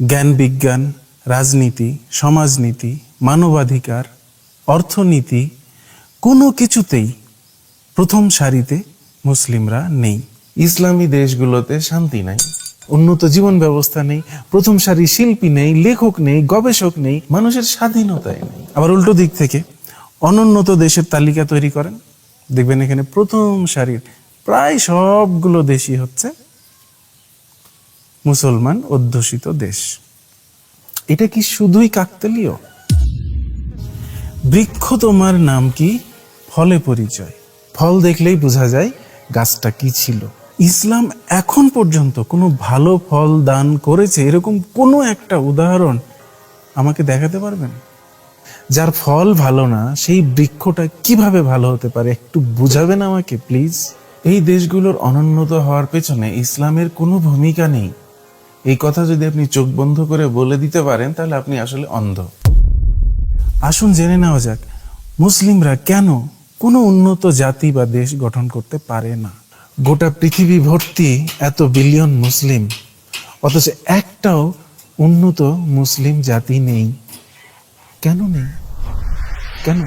জ্ঞান বিজ্ঞান, রাজনীতি, সমাজনীতি, মানবাধিকার, অর্থনীতি, কোনো কিছুতেই প্রথম সারিতে মুসলিমরা নেই। ইসলামী দেশগুলোতে শান্তি নাই, উন্নত জীবন ব্যবস্থা নেই, প্রথম সারি শিল্পী নেই, লেখক নেই, গবেষক নেই, মানুষের স্বাধীনতাই নেই। আবার উল্টো দিক থেকে অনুন্নত দেশের তালিকা তৈরি করেন, দেখবেন এখানে প্রথম সারির প্রায় সবগুলো দেশই হচ্ছে মুসলমান অধ্যুষিত দেশ। এটা কি শুধুই কাকতালীয়? বৃক্ষ তোমার নাম কি, ফলে পরিচয়। ফল দেখলেই বোঝা যায় গাছটা কি ছিল। ইসলাম এখন পর্যন্ত কোনো ভালো ফল দান করেছে এরকম কোনো একটা উদাহরণ আমাকে দেখাতে পারবেন? যার ফল ভালো না সেই বৃক্ষটা কিভাবে ভালো হতে পারে একটু বুঝাবেন আমাকে প্লিজ। এই দেশগুলোর অনুন্নত হওয়ার পেছনে ইসলামের কোনো ভূমিকা নেই, এই কথা যদি আপনি চোখ বন্ধ করে বলে দিতে পারেন তাহলে আপনি আসলে অন্ধ। আসুন জেনে নেওয়া যাক মুসলিমরা কেন কোনো উন্নত জাতি বা দেশ গঠন করতে পারে না। গোটা পৃথিবী ভর্তি এত বিলিয়ন মুসলিম, অথচ একটাও উন্নত মুসলিম জাতি নেই। কেন নেই? কেন?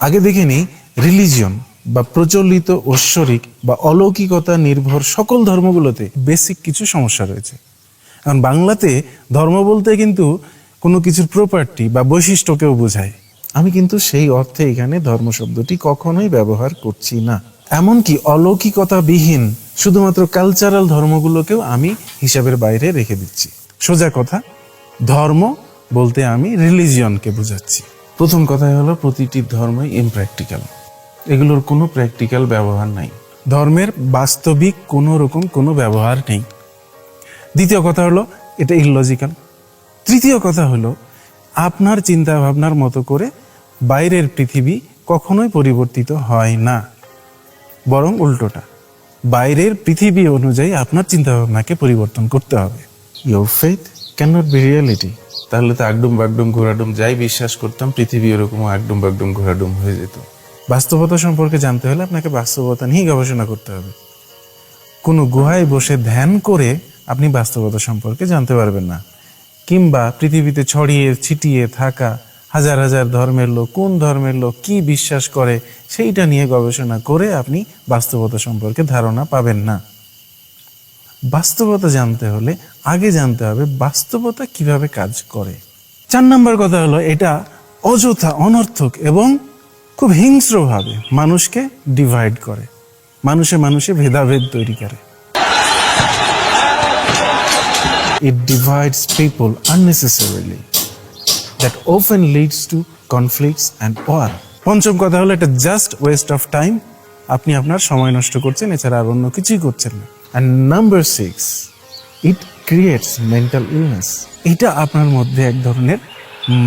আগে দেখে নিই রিলিজিয়ন বা প্রচলিত ঐশ্বরিক বা অলৌকিকতা নির্ভর সকল ধর্মগুলোতে বেসিক কিছু সমস্যা রয়েছে। কারণ বাংলাতে ধর্ম বলতে কিন্তু কোনো কিছুর প্রপার্টি বা বৈশিষ্ট্যকেও বোঝায়। আমি কিন্তু সেই অর্থে এখানে ধর্ম শব্দটি কখনোই ব্যবহার করছি না। এমনকি অলৌকিকতাবিহীন শুধুমাত্র কালচারাল ধর্মগুলোকেও আমি হিসাবের বাইরে রেখে দিচ্ছি। সোজা কথা, ধর্ম বলতে আমি রিলিজিয়নকে বোঝাচ্ছি। প্রথম কথাই হলো প্রতিটি ধর্মই ইমপ্র্যাকটিক্যাল, এগুলোর কোনো প্র্যাকটিক্যাল ব্যবহার নাই। ধর্মের বাস্তবিক কোনো রকম কোনো ব্যবহার নেই। দ্বিতীয় কথা হলো এটা ইললজিক্যাল। তৃতীয় কথা হলো আপনার চিন্তা ভাবনার মতো করে বাইরের পৃথিবী কখনোই পরিবর্তিত হয় না, বরং উল্টোটা, বাইরের পৃথিবী অনুযায়ী আপনার চিন্তা ভাবনাকে পরিবর্তন করতে হবে। Your faith cannot be reality. তাহলে তো আগডুম বাগডুম ঘোরাডুম যাই বিশ্বাস করতাম পৃথিবী এরকম আগডুম বাগডুম ঘোরাডুম হয়ে যেত। বাস্তবতা সম্পর্কে জানতে হলে আপনাকে বাস্তবতা নিয়েই গবেষণা করতে হবে। কোনো গুহায় বসে ধ্যান করে আপনি বাস্তবতা সম্পর্কে জানতে পারবেন না, কিংবা পৃথিবীতে ছড়িয়ে ছিটিয়ে থাকা হাজার হাজার ধর্মের লোক কোন ধর্মের লোক কি বিশ্বাস করে সেইটা নিয়ে গবেষণা করে আপনি বাস্তবতা সম্পর্কে ধারণা পাবেন না। বাস্তবতা জানতে হলে আগে জানতে হবে বাস্তবতা কিভাবে কাজ করে। 4 নম্বর কথা হলো এটা অযথা অনর্থক এবং খুব হিংস্রভাবে মানুষকে ডিভাইড করে, মানুষে মানুষে ভেদাভেদ তৈরি করে। It divides people unnecessarily that often leads to conflicts and war. পঞ্চম কথা হলো এটা জাস্ট ওয়েস্ট অফ টাইম, আপনি আপনার সময় নষ্ট করছেন, এছাড়া আর অন্য কিছুই করছেন না। And number 6, it creates mental illness. এটা আপনার মধ্যে এক ধরনের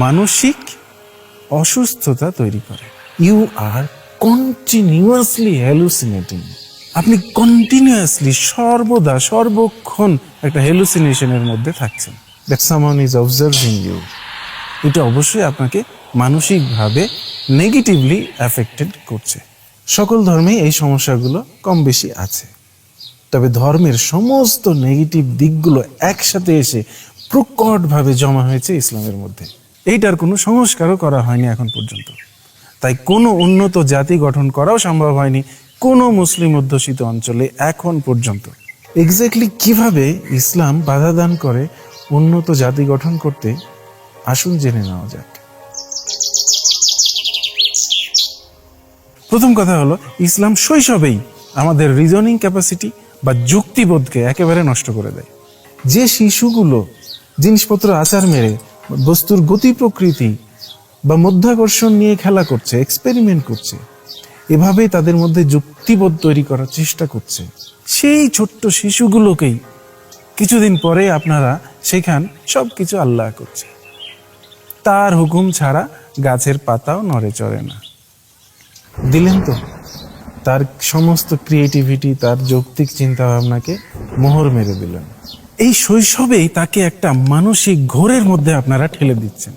মানসিক অসুস্থতা তৈরি করে। You are continuously hallucinating. আপনি কন্টিনিউয়াসলি সর্বদা সর্বক্ষণ একটা হ্যালুসিনেশনের মধ্যে থাকছেন। That someone is observing you. এটা অবশ্যই আপনাকে মানসিকভাবে নেগেটিভলি অ্যাফেক্টেড করছে। সকল ধর্মেই এই সমস্যাগুলো কম বেশি আছে, তবে ধর্মের সমস্ত নেগেটিভ দিকগুলো একসাথে এসে প্রকটভাবে জমা হয়েছে ইসলামের মধ্যে। এইটার কোনো সংস্কারও করা হয়নি এখন পর্যন্ত, তাই কোনো উন্নত জাতি গঠন করাও সম্ভব হয়নি কোনো মুসলিম অধ্যুষিত অঞ্চলে এখন পর্যন্ত। এক্স্যাক্টলি কিভাবে ইসলাম বাধা দান করে উন্নত জাতি গঠন করতে, আসুন জেনে নেওয়া যাক। প্রথম কথা হলো ইসলাম শৈশবেই আমাদের রিজনিং ক্যাপাসিটি বা যুক্তিবোধকে একেবারে নষ্ট করে দেয়। যে শিশুগুলো জিনিসপত্র আচার মেরে বস্তুর গতি প্রকৃতি বা মধ্যাকর্ষণ নিয়ে খেলা করছে, এক্সপেরিমেন্ট করছে, এভাবেই তাদের মধ্যে যুক্তিবোধ তৈরি করার চেষ্টা করছে, সেই ছোট্ট শিশুগুলোকেই কিছুদিন পরে আপনারা সেখান সবকিছু আল্লাহ করছে, তার হুকুম ছাড়া গাছের পাতাও নড়ে চড়ে না। দিলেন তো তার সমস্ত ক্রিয়েটিভিটি, তার যৌক্তিক চিন্তা ভাবনাকে মোহর মেরে দিলেন। এই শৈশবেই তাকে একটা মানসিক ঘোরের মধ্যে আপনারা ঠেলে দিচ্ছেন।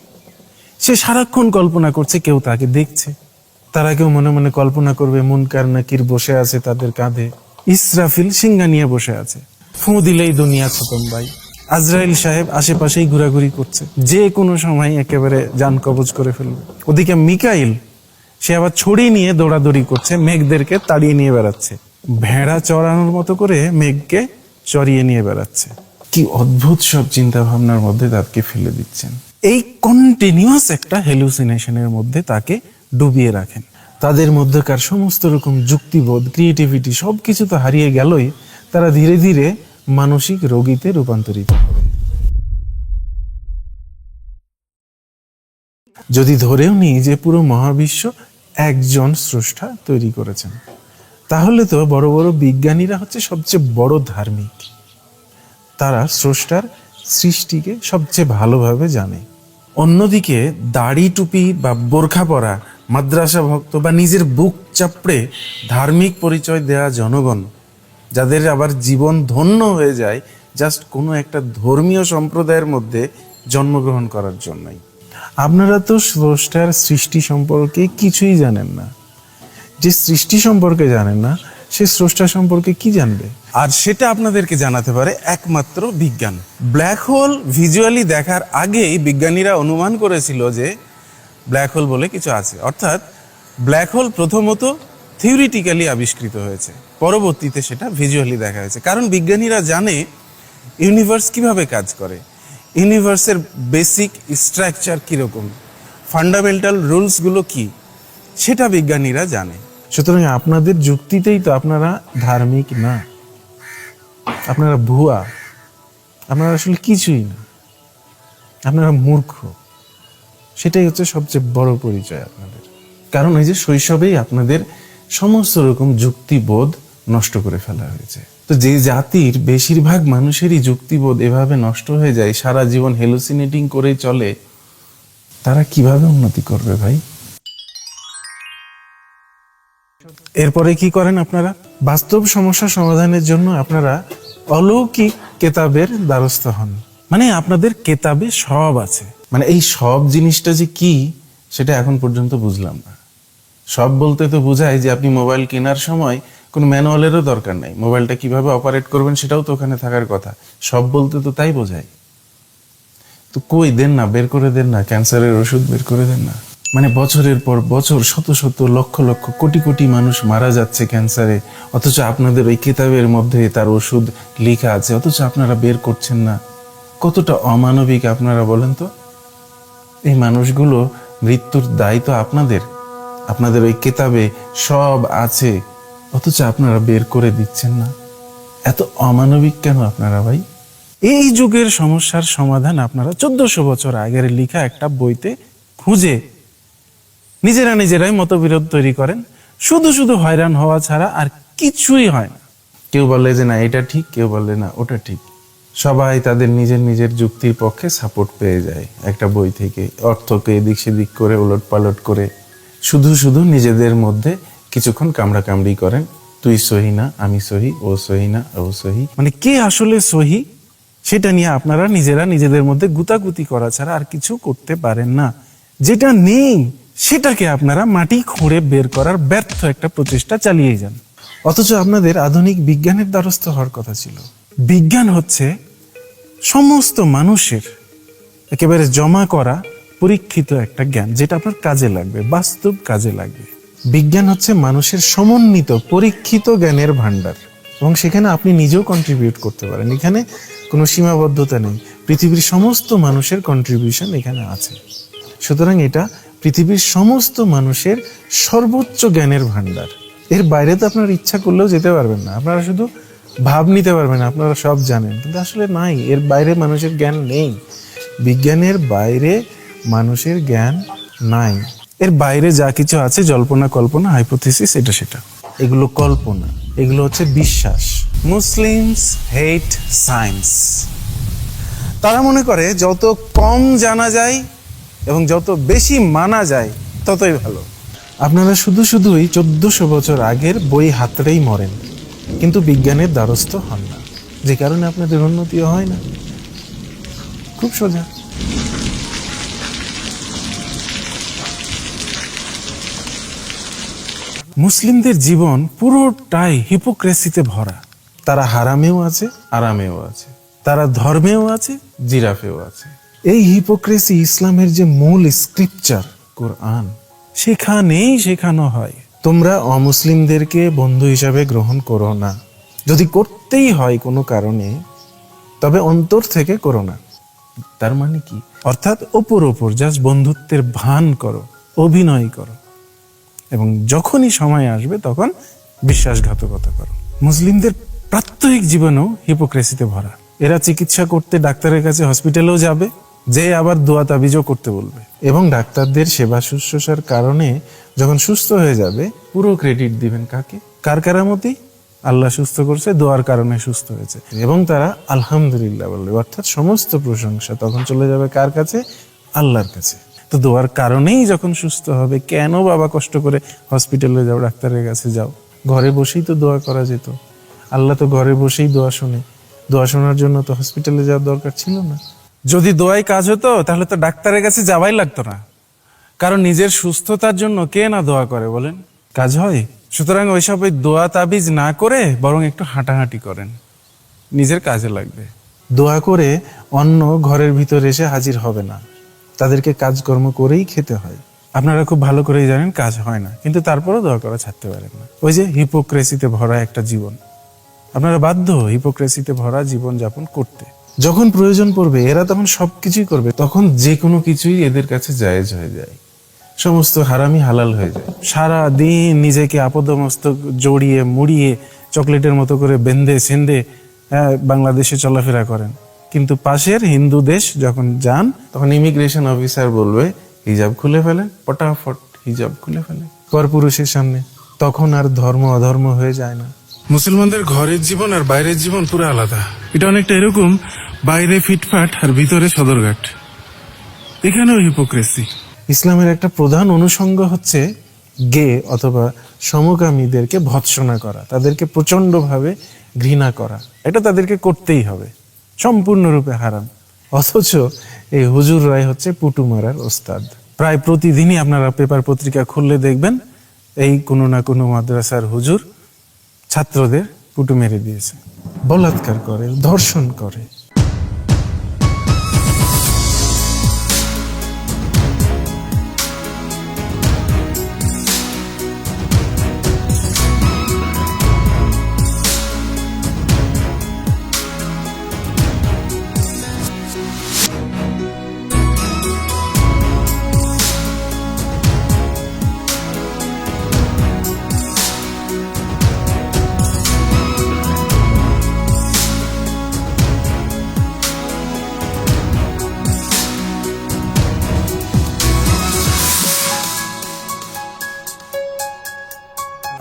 সে সারাক্ষণ কল্পনা করছে কেউ তাকে দেখছে, তারা কেউ মনে মনে কল্পনা করবে মুনকার নাকির বসে আছে তাদের কাঁধে, ইসরাফিল সিংহা নিয়ে বসে আছে, ফু দিলেই দুনিয়া খতম ভাই। আজরাইল সাহেব আশেপাশেই ঘোরাঘুরি করছে, যে কোনো সময় একেবারে জান কবজ করে ফেলবে। ওদিকে মিকাইল, সে আবার ছড়ি নিয়ে দৌড়াদৌড়ি করছে, মেঘদেরকে তাড়িয়ে নিয়ে বেড়াচ্ছে, ভেড়া চড়ানোর মতো করে মেঘকে চড়িয়ে নিয়ে বেড়াচ্ছে। কি অদ্ভুত সব চিন্তা ভাবনার মধ্যে তাকে ফেলে দিচ্ছেন। এই কন্টিনিউয়াস একটা হ্যালুসিনেশনের মধ্যে তাকে ডুবিয়ে রাখেন। তাদের মধ্যকার সমস্ত রকম যুক্তিবোধ, ক্রিয়েটিভিটি সবকিছু তো হারিয়ে গেলই, তারা ধীরে ধীরে মানসিক রোগীতে রূপান্তরিত হবে। যদি ধরেও নিই যে পুরো মহাবিশ্ব একজন স্রষ্টা তৈরি করেছেন, তাহলে তো বড় বড় বিজ্ঞানীরা হচ্ছে সবচেয়ে বড় ধার্মিক। তারা স্রষ্টার সৃষ্টিকে সবচেয়ে ভালোভাবে জানে। অন্যদিকে দাড়ি টুপি বা বোরখা পরা মাদ্রাসা ভক্ত বা নিজের বুক চাপড়ে ধার্মিক পরিচয় দেয়া জনগণ, যাদের আবার জীবন ধন্য হয়ে যায় জাস্ট কোনো একটা ধর্মীয় সম্প্রদায়ের মধ্যে জন্মগ্রহণ করার জন্যই। আপনারা তো স্রষ্টার সৃষ্টি সম্পর্কে কিছুই জানেন না। যে সৃষ্টি সম্পর্কে জানেন না, সে স্রষ্টা সম্পর্কে কি জানবে? আর সেটা আপনাদেরকে জানাতে পারে একমাত্র বিজ্ঞান। ব্ল্যাক হোল ভিজুয়ালি দেখার আগেই বিজ্ঞানীরা অনুমান করেছিল যে ব্ল্যাক হোল বলে কিছু আছে। অর্থাৎ ব্ল্যাক হোল প্রথমত থিওরিটিক্যালি আবিষ্কৃত হয়েছে, পরবর্তীতে সেটা ভিজুয়ালি দেখা হয়েছে। কারণ বিজ্ঞানীরা জানে ইউনিভার্স কিভাবে কাজ করে, ইউনিভার্সের বেসিক স্ট্রাকচার কীরকম, ফান্ডামেন্টাল রুলসগুলো কি, সেটা বিজ্ঞানীরা জানে। সুতরাং আপনাদের যুক্তিতেই তো আপনারা ধার্মিক না, আপনারা ভুয়া, আপনারা আসলে কিছুই না, আপনারা মূর্খ। সেটাই হচ্ছে সবচেয়ে বড় পরিচয় আপনাদের। কারণ এই যে শৈশবেই আপনাদের সমস্ত রকম যুক্তিবোধ নষ্ট করে ফেলা হয়েছে। তো যে জাতির বেশিরভাগ মানুষেরই যুক্তিবোধ এভাবে নষ্ট হয়ে যায়, সারা জীবন হেলুসিনেটিং করেই চলে, তারা কিভাবে উন্নতি করবে ভাই? এরপরে কি করেন আপনারা? বাস্তব সমস্যা সমাধানের জন্য আপনারা অলৌকিক কেতাবের দ্বারস্থ হন। মানে আপনাদের কেতাবে সব আছে। মানে এই সব জিনিসটা যে কি, সেটা এখন পর্যন্ত বুঝলাম না। সব বলতে তো বোঝায় যে আপনি মোবাইল কেনার সময় কোনো ম্যানুয়ালেরও দরকার নাই, মোবাইলটা কিভাবে অপারেট করবেন সেটাও তো ওখানে থাকার কথা। সব বলতে তো তাই বোঝায়। তো কই দেন না, বের করে দেন না, ক্যান্সারের ওষুধ বের করে দেন না। মানে বছরের পর বছর, শত শত লক্ষ লক্ষ কোটি কোটি মানুষ মারা যাচ্ছে ক্যান্সারে, অথচ আপনাদের ওই কিতাবের মধ্যে তার ওষুধ লেখা আছে, অথচ আপনারা বের করছেন না। কতটা অমানবিক আপনারা বলেন তো? এই মানুষগুলো মৃত্যুর দায় তো আপনাদের, আপনাদের ওই কিতাবে সব আছে, অথচ আপনারা বের করে দিচ্ছেন না। এত অমানবিক কেন আপনারা ভাই? এই যুগের সমস্যার সমাধান আপনারা 1400 বছর আগের লেখা একটা বইতে খুঁজে নিজেরাই মতবিরোধ তৈরি করেন। শুধু শুধু হয়রান হওয়া ছাড়া আর কিছুই হয় না। কেউ বলে যে না এটা ঠিক, কেউ বলে না ওটা ঠিক। সবাই তাদের নিজের যুক্তির পক্ষে সাপোর্ট পেয়ে যায় একটা বই থেকে, অর্থকে এদিক সেদিক করে ওলট পালট করে শুধু শুধু নিজেদের মধ্যে কিছুক্ষণ কামড়াকামড়ি করেন। তুই সহি না, আমি সহি, ও সহি না, ও সহি। মানে কে আসলে সহি সেটা নিয়ে আপনারা নিজেদের মধ্যে গুতাগুতি করা ছাড়া আর কিছু করতে পারেন না। যেটা নেই সেটাকে আপনারা মাটি খুঁড়ে বের করার ব্যর্থ একটা প্রচেষ্টা চালিয়ে যান। অথচ আপনাদের আধুনিক বিজ্ঞানের দ্বারস্থ হওয়ার কথা ছিল। বিজ্ঞান হচ্ছে সমস্ত মানুষের একেবারে জমা করা পরীক্ষিত একটা জ্ঞান, যেটা আপনার কাজে লাগবে, বাস্তব কাজে লাগবে। বিজ্ঞান হচ্ছে মানুষের সমন্বিত পরীক্ষিত জ্ঞানের ভান্ডার, এবং সেখানে আপনি নিজেও কন্ট্রিবিউট করতে পারেন। এখানে কোনো সীমাবদ্ধতা নেই, পৃথিবীর সমস্ত মানুষের কন্ট্রিবিউশন এখানে আছে। সুতরাং এটা পৃথিবীর সমস্ত মানুষের সর্বোচ্চ জ্ঞানের ভান্ডার। এর বাইরে তো আপনার ইচ্ছা করলেও যেতে পারবেন না। আপনারা শুধু ভাব নিতে পারবেন আপনারা সব জানেন, কিন্তু আসলে নাই, এর বাইরে মানুষের জ্ঞান নেই। বিজ্ঞানের বাইরে মানুষের জ্ঞান নাই। এর বাইরে যা কিছু আছে জল্পনা কল্পনা, হাইপোথিসিস, এটা সেটা, এগুলো কল্পনা, এগুলো হচ্ছে বিশ্বাস। মুসলিমস হেট সায়েন্স। তারা মনে করে যত কম জানা যায় এবং যত বেশি মানা যায় ততই ভালো। আপনারা শুধুই 1400 বছর আগের বই হাতড়েই মরেন, কিন্তু বিজ্ঞানের দ্বারস্থ হন না, যে কারণে আপনাদের উন্নতিও হয় না। খুব সোজা। মুসলিমদের জীবন পুরোটাই হিপোক্রেসিতে ভরা। তারা হারামেও আছে, আরামেও আছে, তারা ধর্মেও আছে, জিরাফেও আছে। এই হিপোক্রেসি ইসলামের যে মূল স্ক্রিপচার কোরআন, সেখানেই শেখানো হয় তোমরা অমুসলিমদেরকে বন্ধু হিসাবে গ্রহণ করো না। যদি করতেই হয় কোনো কারণে, তবে অন্তর থেকে করো না। তার মানে কি? অর্থাৎ ওপর জাস্ট বন্ধুত্বের ভান করো, অভিনয় করো, এবং যখনই সময় আসবে তখন বিশ্বাসঘাতকতা করো। মুসলিমদের প্রাত্যহিক জীবনেও হিপোক্রেসিতে ভরা। এরা চিকিৎসা করতে ডাক্তারের কাছে হসপিটালেও যাবে, যে আবার দোয়া তাবিজও করতে বলবে, এবং ডাক্তারদের সেবা শুশ্রূষার কারণে যখন সুস্থ হয়ে যাবে পুরো ক্রেডিট দিবেন কাকে? কার কারামতি? আল্লাহ সুস্থ করছে, দোয়ার কারণে সুস্থ হয়েছে, এবং তারা আলহামদুলিল্লাহ বলবে, অর্থাৎ সমস্ত প্রশংসা তখন চলে যাবে কার কাছে? আল্লাহর কাছে। তো দোয়ার কারণেই যখন সুস্থ হবে, কেন বাবা কষ্ট করে হসপিটালে যাও, ডাক্তারের কাছে যাও? ঘরে বসেই তো দোয়া করা যেত। আল্লাহ তো ঘরে বসেই দোয়া শোনে। দোয়া শোনার জন্য তো হসপিটালে যাওয়ার দরকার ছিল না। যদি দোয়ায় কাজ হতো তাহলে তো ডাক্তারের কাছে যাওয়াই লাগতো না, কারণ নিজের সুস্থতার জন্য কে না দোয়া করে বলেন? কাজ হয়। সুতরাং ওইসব ওই দোয়া তাবিজ না করে বরং একটু হাঁটাহাঁটি করেন, নিজের কাজে লাগবে। দোয়া করে অন্য ঘরের ভিতরে এসে হাজির হবে না, তাদেরকে কাজকর্ম করেই খেতে হয়। আপনারা খুব ভালো করেই জানেন কাজ হয় না, কিন্তু তারপরেও দোয়া করা ছাড়তে পারেন না। ওই যে হিপোক্রেসিতে ভরা একটা জীবন, আপনারা বাধ্য হিপোক্রেসিতে ভরা জীবন যাপন করতে। যখন প্রয়োজন পড়বে এরা তখন সবকিছুই করবে, তখন যে কোনো কিছুই এদের কাছে জায়েজ হয়ে যায়, সমস্ত হারামি হালাল হয়ে যায়। সারা দিন নিজেকে আপদমস্তক জড়িয়ে মুড়িয়ে চকলেটের মতো করে বেঁধে সেন্ধে বাংলাদেশে চলাফেরা করেন, কিন্তু পাশের হিন্দু দেশ যখন যান তখন ইমিগ্রেশন অফিসার বলবে হিজাব খুলে ফেলেন, পটাফট হিজাব খুলে ফেলেন পরপুরুষের সামনে। তখন আর ধর্ম অধর্ম হয়ে যায় না। মুসলমানদের ঘরের জীবন আর বাইরের জীবন পুরো আলাদা। এটা অনেকটা এরকম, বাইরে ফিটফাট আর ভিতরে সদরঘাট। এখানেও হিপোক্রেসি। ইসলামের একটা প্রধান অনুষঙ্গ হচ্ছে গে অথবা সমকামীদেরকে ভৎসনা করা, তাদেরকে প্রচন্ডভাবে ঘৃণা করা। এটা তাদেরকে করতেই হবে, সম্পূর্ণরূপে হারাম। অথচ এই হুজুররাই হচ্ছে পুটু মারার ওস্তাদ। প্রায় প্রতিদিনই আপনারা পেপার পত্রিকা খুললে দেখবেন এই কোনো না কোনো মাদ্রাসার হুজুর ছাত্রদের পুটু মেরে দিয়েছে, বলাৎকার করে, ধর্ষণ করে।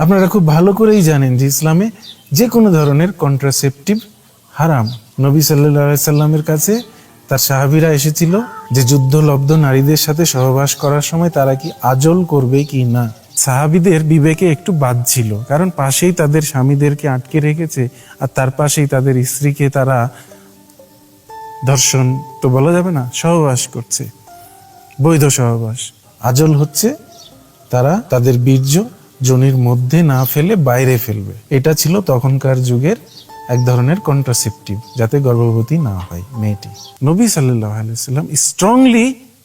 আপনারা খুব ভালো করেই জানেন যে ইসলামে যে কোনো ধরনের কন্ট্রাসেপটিভ হারাম। নবী সাল্লাল্লাহু আলাইহি সাল্লামের কাছে তার সাহাবীরা এসেছিল যে যুদ্ধলব্ধ নারীদের সাথে সহবাস করার সময় তারা কি আজল করবে কি না। সাহাবীদের বিবেকে একটু বাজছিল, কারণ পাশেই তাদের স্বামীদেরকে আটকে রেখেছে আর তার পাশেই তাদের স্ত্রীকে তারা ধর্ষণ তো বলা যাবে না, সহবাস করছে, বৈধ সহবাস। আজল হচ্ছে তারা তাদের বীর্য যোনির মধ্যে না ফেলে বাইরে ফেলবে। এটা ছিল তখনকার যুগের এক ধরনের কন্ট্রাসেপটিভ, যাতে গর্ভবতী না হয় মেয়েটি। নবী সাল্লাল্লাহু আলাইহি ওয়াসাল্লাম স্ট্রংলি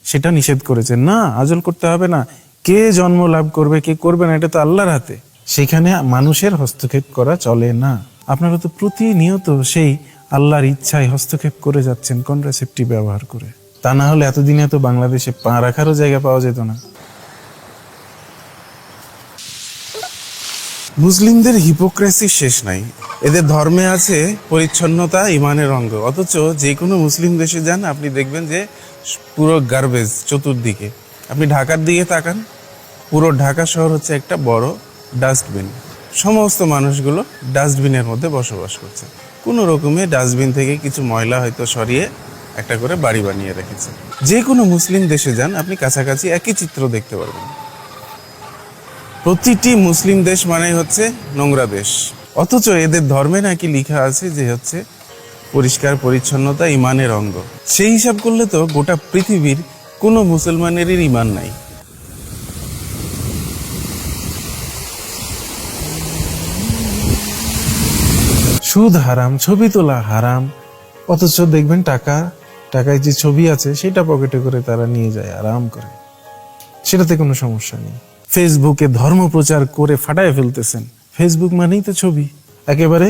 সেটা নিষেধ করেছেন, না আজল করতে হবে না। কে জন্ম লাভ করবে কে করবে না এটা তো আল্লাহর হাতে, সেখানে মানুষের হস্তক্ষেপ করা চলে না। আপনারা তো প্রতিনিয়ত সেই আল্লাহর ইচ্ছায় হস্তক্ষেপ করে যাচ্ছেন কন্ট্রাসেপটিভ ব্যবহার করে। তা না হলে এতদিনে তো বাংলাদেশে পা রাখারও জায়গা পাওয়া যেত না। মুসলিমদের হিপোক্রেসি শেষ নাই। এদের ধর্মে আছে পরিচ্ছন্নতা ইমানের অঙ্গ, অথচ যে কোনো মুসলিম দেশে যান আপনি দেখবেন যে পুরো গার্বেজ চতুর্দিকে। আপনি ঢাকার দিকে তাকান, পুরো ঢাকা শহর হচ্ছে একটা বড় ডাস্টবিন। সমস্ত মানুষগুলো ডাস্টবিনের মধ্যে বসবাস করছে, কোনো রকমে ডাস্টবিন থেকে কিছু ময়লা হয়তো সরিয়ে একটা করে বাড়ি বানিয়ে রেখেছে। যে কোনো মুসলিম দেশে যান আপনি কাছাকাছি একই চিত্র দেখতে পারবেন। প্রতিটি মুসলিম দেশ মানে হচ্ছে নোংরা দেশ, অথচ এদের ধর্মে নাকি লেখা আছে যে হচ্ছে পরিষ্কার পরিচ্ছন্নতা ইমানের অঙ্গ। সেই হিসাব করলে তো গোটা পৃথিবীর কোনো মুসলমানেরই ইমান নাই। সুদ হারাম, ছবি তোলা হারাম, অথচ দেখবেন টাকায় যে ছবি আছে সেটা পকেটে করে তারা নিয়ে যায় আরাম করে, সেটাতে কোনো সমস্যা নেই। ফেসবুকে ধর্ম প্রচার করে ফাটায় ফেলতেছেন। ফেসবুক মানেই তো ছবি, একেবারে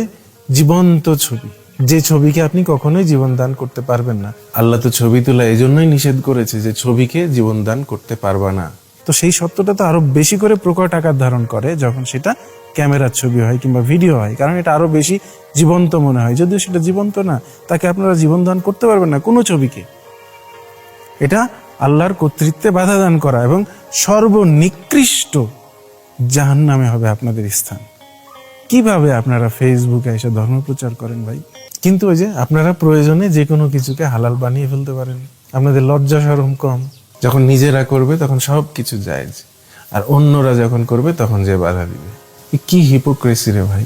জীবন্ত ছবি, যে ছবিকে আপনি কখনোই জীবন দান করতে পারবেন না। আল্লাহ তো ছবি তোলা এই জন্যই নিষেধ করেছে যে ছবিকে জীবন দান করতে পারবা না। তো সেই সত্যটা তো আরো বেশি করে প্রকট আকার ধারণ করে যখন সেটা ক্যামেরার ছবি হয় কিংবা ভিডিও হয়, কারণ এটা আরো বেশি জীবন্ত মনে হয়। যদিও সেটা জীবন্ত না, তাকে আপনারা জীবন দান করতে পারবেন না কোনো ছবিকে। এটা আল্লাহর কর্তৃত্বে বাধা দান করা এবং সর্বনিকৃষ্ট জাহান্নামে হবে আপনাদের স্থান। কিভাবে আপনারা ফেসবুকে এসে ধর্ম প্রচার করেন ভাই? কিন্তু ওই যে আপনারা প্রয়োজনে যে কোনো কিছুকে হালাল বানিয়ে ফেলতে পারেন। আপনাদের লজ্জা শরম কম। যখন নিজেরা করবে তখন সব কিছু জায়েজ, আর অন্যরা যখন করবে তখন যে বাধা দিবে। কি হিপোক্রেসি রে ভাই!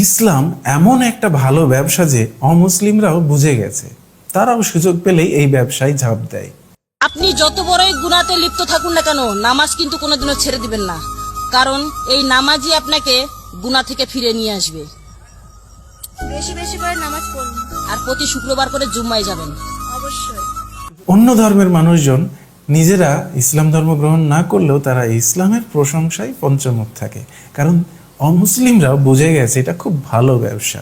ইসলাম এমন একটা ভালো ব্যবসা যে অমুসলিমরাও বুঝে গেছে, তারাও সুযোগ পেলেই এই ব্যবসায় ঝাঁপ দেয়। আপনি যত বড়ই গুনাহতে লিপ্ত থাকুন না কেন, নামাজ কিন্তু কোনোদিনও ছেড়ে দিবেন না, কারণ এই নামাজই আপনাকে গুনাহ থেকে ফিরে নিয়ে আসবে। বেশি বেশি করে নামাজ পড়ুন, আর প্রতি শুক্রবার করে জুম্মায় যাবেন। অবশ্যই। অন্য ধর্মের মানুষজন নিজেরা ইসলাম ধর্ম গ্রহণ না করলেও তারা ইসলামের প্রশংসায় পঞ্চমুখ থাকে, কারণ অমুসলিমরাও বুঝে গেছে এটা খুব ভালো ব্যবসা।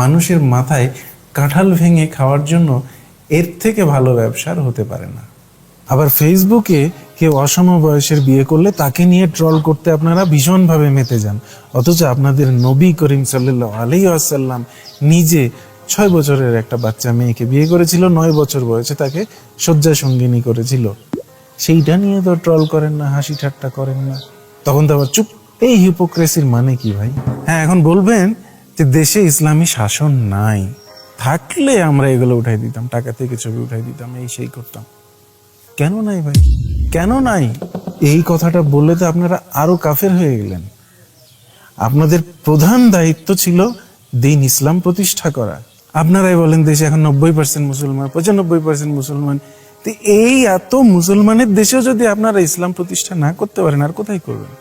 মানুষের মাথায় কাঁঠাল ভেঙে খাওয়ার জন্য এর থেকে ভালো ব্যবসার হতে পারে না। আবার ফেসবুকে কেউ অসম বয়সের বিয়ে করলে তাকে নিয়ে ট্রল করতে আপনারা ভীষণভাবে মেতে যান, অথচ আপনাদের নবী করিম সাল্লাল্লাহু আলাইহি ওয়াসাল্লাম নিজে 6 বছরের একটা বাচ্চা মেয়েকে বিয়ে করেছিল, 9 বছর বয়সে তাকে শয্যা সঙ্গিনী করেছিল। সেইটা নিয়ে তো ট্রল করেন না, হাসি ঠাট্টা করেন না, তখন তো আবার চুপ। এই হিপোক্রেসির মানে কি ভাই? হ্যাঁ, এখন বলবেন যে দেশে ইসলামী শাসন নাই, থাকলে আমরা এগুলো উঠাই দিতাম, টাকা থেকে ছবি উঠাই দিতাম, এই সেই করতাম। কেন নাই ভাই, কেন নাই? এই কথাটা বললে তো আপনারা আরো কাফের হয়ে গেলেন। আপনাদের প্রধান দায়িত্ব ছিল দ্বীন ইসলাম প্রতিষ্ঠা করা। আপনারাই বলেন দেশে এখন 90% মুসলমান, 95% মুসলমান। তো এই এত মুসলমানের দেশেও যদি আপনারা ইসলাম প্রতিষ্ঠা না করতে পারেন, আর কোথায় করবেন?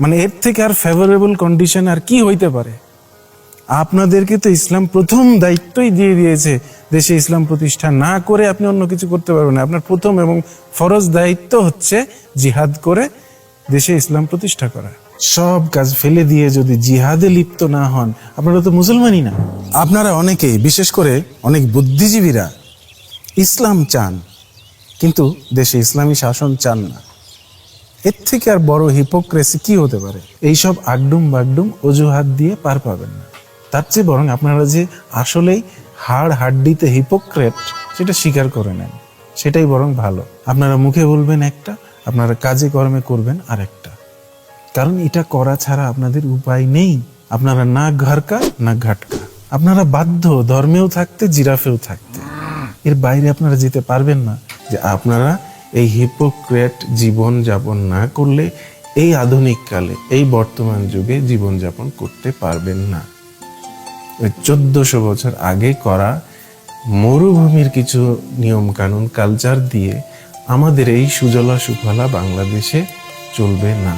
মানে এর থেকে আর ফেভারেবল কন্ডিশন আর কি হইতে পারে? আপনাদেরকে তো ইসলাম প্রথম দায়িত্বই দিয়ে দিয়েছে, দেশে ইসলাম প্রতিষ্ঠা না করে আপনি অন্য কিছু করতে পারবেন না। আপনার প্রথম এবং ফরজ দায়িত্ব হচ্ছে জিহাদ করে দেশে ইসলাম প্রতিষ্ঠা করা। সব কাজ ফেলে দিয়ে যদি জিহাদে লিপ্ত না হন, আপনারা তো মুসলমানই না। আপনারা অনেকেই, বিশেষ করে অনেক বুদ্ধিজীবীরা ইসলাম চান, কিন্তু দেশে ইসলামী শাসন চান না। এর থেকে আর বড় হিপোক্রেসি কি হতে পারে? এইসব আগডুম বাগডুম অজুহাত দিয়ে পার পাবেন না। তার চেয়ে বরং আপনারা যে আসলেই হাড় হাড্ডিতে হিপোক্রেট সেটা স্বীকার করে নেন, সেটাই বরং ভালো। আপনারা মুখে বলবেন একটা, আপনারা কাজে কর্মে করবেন আরেকটা, কারণ এটা করা ছাড়া আপনাদের উপায় নেই। আপনারা না ঘরকা না ঘাটকা, আপনারা বাধ্য ধর্মেও থাকতে, জিরাফেও থাকতে। এর বাইরে আপনারা যেতে পারবেন না। যে আপনারা এই হিপোক্রেট জীবন যাপন না করলে এই আধুনিক কালে, এই বর্তমান যুগে জীবন যাপন করতে পারবেন না। 1400 বছর আগে করা মরুভূমির কিছু নিয়ম কানুন কালচার দিয়ে আমাদের এই সুজলা সুফলা বাংলাদেশে চলবে না।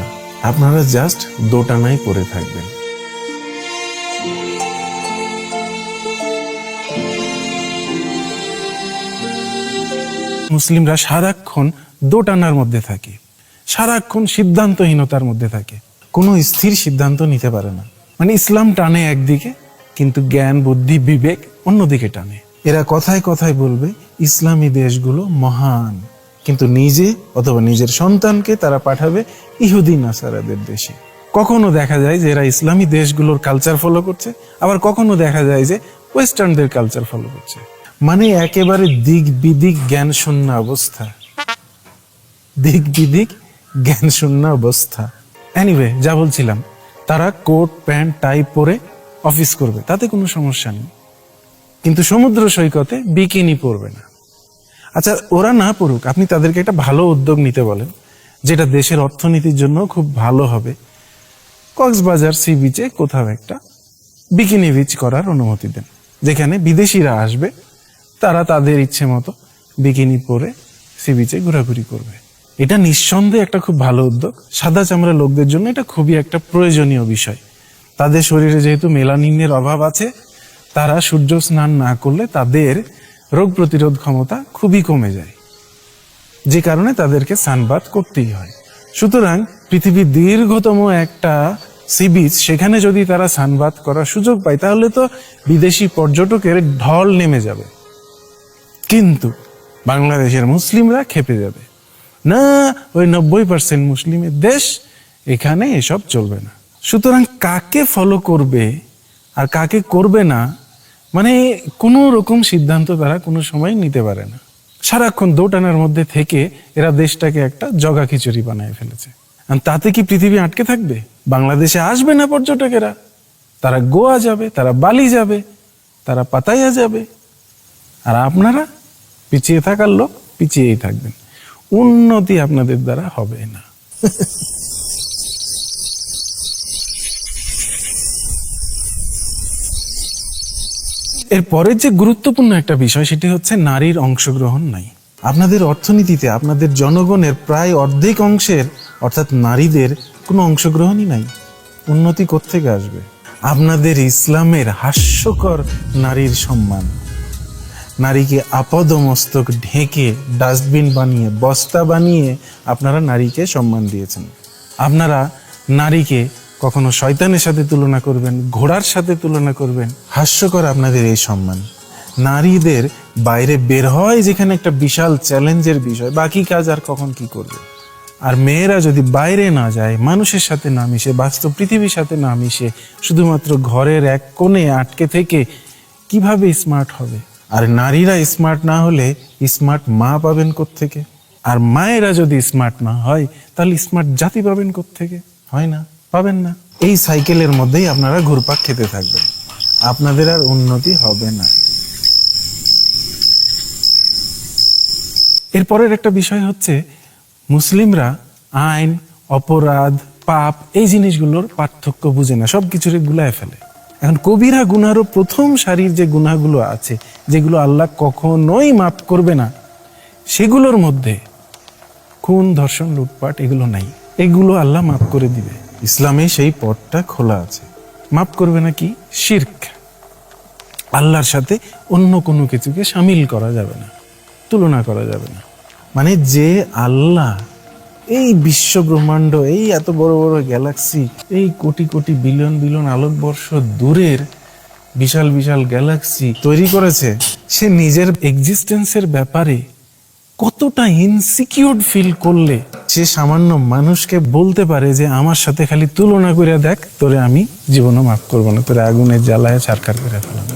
আপনারা জাস্ট দোটানায় পড়ে থাকবেন। মুসলিমরা সারাক্ষণ দোটানার মধ্যে থাকে, সারাক্ষণ সিদ্ধান্তহীনতার মধ্যে থাকে, কোনো স্থির সিদ্ধান্ত নিতে পারে না। মানে ইসলাম টানে একদিকে, কিন্তু জ্ঞান বুদ্ধি বিবেক অন্যদিকে টানে। এরা কথায় কথায় বলবে ইসলামী দেশগুলো মহান, কিন্তু নিজে অথবা নিজের সন্তানকে তারা পাঠাবে ইহুদি নাসারাদের দেশে। কখনো দেখা যায় যে এরা ইসলামী দেশগুলোর কালচার ফলো করছে, আবার কখনো দেখা যায় যে ওয়েস্টার্নদের কালচার ফলো করছে। মানে একেবারে দিক বিদিক জ্ঞান শূন্য অবস্থা, দিক বিদিক জ্ঞান শূন্য অবস্থা। এনিওয়ে, যা বলছিলাম, তারা কোট প্যান্ট টাই পরে অফিস করবে, তাতে কোনো সমস্যা নেই, কিন্তু সমুদ্র সৈকতে বিকিনি পরবে না। আচ্ছা, ওরা না পড়ুক, আপনি তাদেরকে একটা ভালো উদ্যোগ নিতে বলেন, যেটা দেশের অর্থনীতির জন্য খুব ভালো হবে। কক্সবাজার সি বিচে কোথাও একটা বিকিনি বিচ করার অনুমতি দেন, যেখানে বিদেশিরা আসবে, তারা তাদের ইচ্ছে মতো বিকিনি পরে সি বিচে ঘোরাঘুরি করবে। এটা নিঃসন্দেহে একটা খুব ভালো উদ্যোগ। সাদা চামড়া লোকদের জন্য এটা খুবই একটা প্রয়োজনীয় বিষয়। তাদের শরীরে যেহেতু মেলানিনের অভাব আছে, তারা সূর্য স্নান না করলে তাদের রোগ প্রতিরোধ ক্ষমতা খুবই কমে যায়, যে কারণে তাদেরকে সানবাথ করতেই হয়। সুতরাং পৃথিবীর দীর্ঘতম একটা সি বিচ, সেখানে যদি তারা সানবাথ করার সুযোগ পায় তাহলে তো বিদেশি পর্যটকের ঢল নেমে যাবে। কিন্তু বাংলাদেশের মুসলিমরা খেপে যাবে, না ওই 90% মুসলিমের দেশ, এখানে এসব চলবে না। সুতরাং কাকে ফলো করবে আর কাকে করবে না, মানে কোনো রকম সিদ্ধান্ত তারা কোনো সময় নিতে পারে না। সারাক্ষণ দোটানার মধ্যে থেকে এরা দেশটাকে একটা জগা খিচুড়ি বানায় ফেলেছে। আর তাতে কি পৃথিবী আটকে থাকবে? বাংলাদেশে আসবে না পর্যটকেরা, তারা গোয়া যাবে, তারা বালি যাবে, তারা পাতায়া যাবে, আর আপনারা পিছিয়ে থাকার লোক পিছিয়েই থাকবেন। উন্নতি আপনাদের দ্বারা হবে না। এরপরের যে গুরুত্বপূর্ণ একটা বিষয়, সেটি হচ্ছে নারীর অংশগ্রহণ নাই। আপনাদের অর্থনীতিতে আপনাদের জনগণের প্রায় অর্ধেক অংশের, অর্থাৎ নারীদের কোনো অংশগ্রহণই নাই। উন্নতি কোত্থেকে আসবে? আপনাদের ইসলামের হাস্যকর নারীর সম্মান, নারীকে আপাদমস্তক ঢেকে ডাস্টবিন বানিয়ে, বস্তা বানিয়ে আপনারা নারীকে সম্মান দিয়েছেন। আপনারা নারীকে কখনো শয়তানের সাথে তুলনা করবেন, ঘোড়ার সাথে তুলনা করবেন। হাস্যকর আপনাদের এই সম্মান। নারীদের বাইরে বের হয় যেখানে একটা বিশাল চ্যালেঞ্জের বিষয়, বাকি কাজ আর কখন কি করবে। আর মেয়েরা যদি বাইরে না যায়, মানুষের সাথে না মিশে, বাস্তব পৃথিবীর সাথে না মিশে, শুধুমাত্র ঘরের এক কোণে আটকে থেকে কিভাবে স্মার্ট হবে? আর নারীরা স্মার্ট না হলে স্মার্ট মা পাবেন কোত্থেকে? আর মায়েরা যদি স্মার্ট না হয় তাহলে স্মার্ট জাতি পাবেন কোত্থেকে? হয় না, পাবেন না। এই সাইকেলের মধ্যেই আপনারা ঘুরপাক খেতে থাকবেন, আপনাদের আর উন্নতি হবে না। এরপরের একটা বিষয় হচ্ছে, মুসলিমরা আইন, অপরাধ, পাপ এই জিনিসগুলোর পার্থক্য বুঝে না, সবকিছুরে গুলায় ফেলে। এখন কবিরা গুনারও প্রথম সারির যে গুনাহগুলো আছে, যেগুলো আল্লাহ কখনোই মাফ করবে না, সেগুলোর মধ্যে খুন, ধর্ষণ, লুটপাট এগুলো নাই। এগুলো আল্লাহ মাফ করে দিবে। ইসলামে সেই পথটা খোলা আছে। মাফ করবে না কি? শিরক, আল্লাহর সাথে অন্য কোনো কিছুকে শামিল করা যাবে না, তুলনা করা যাবে না। মানে যে আল্লাহ এই বিশ্ব ব্রহ্মাণ্ড, এই এত বড় বড় গ্যালাক্সি, এই কোটি কোটি বিলিয়ন বিলিয়ন আলোকবর্ষ দূরের বিশাল বিশাল গ্যালাক্সি তৈরি করেছে, সে নিজের এক্সিস্টেন্সের ব্যাপারে কতটা ইনসিকিউর ফিল করলে সে সামান্য মানুষকে বলতে পারে যে আমার সাথে খালি তুলনা করে দেখ, তোরে আমি জীবনও মাফ করবো না, তোরে আগুনের জ্বালায় ছারখার করে ফেলাবো।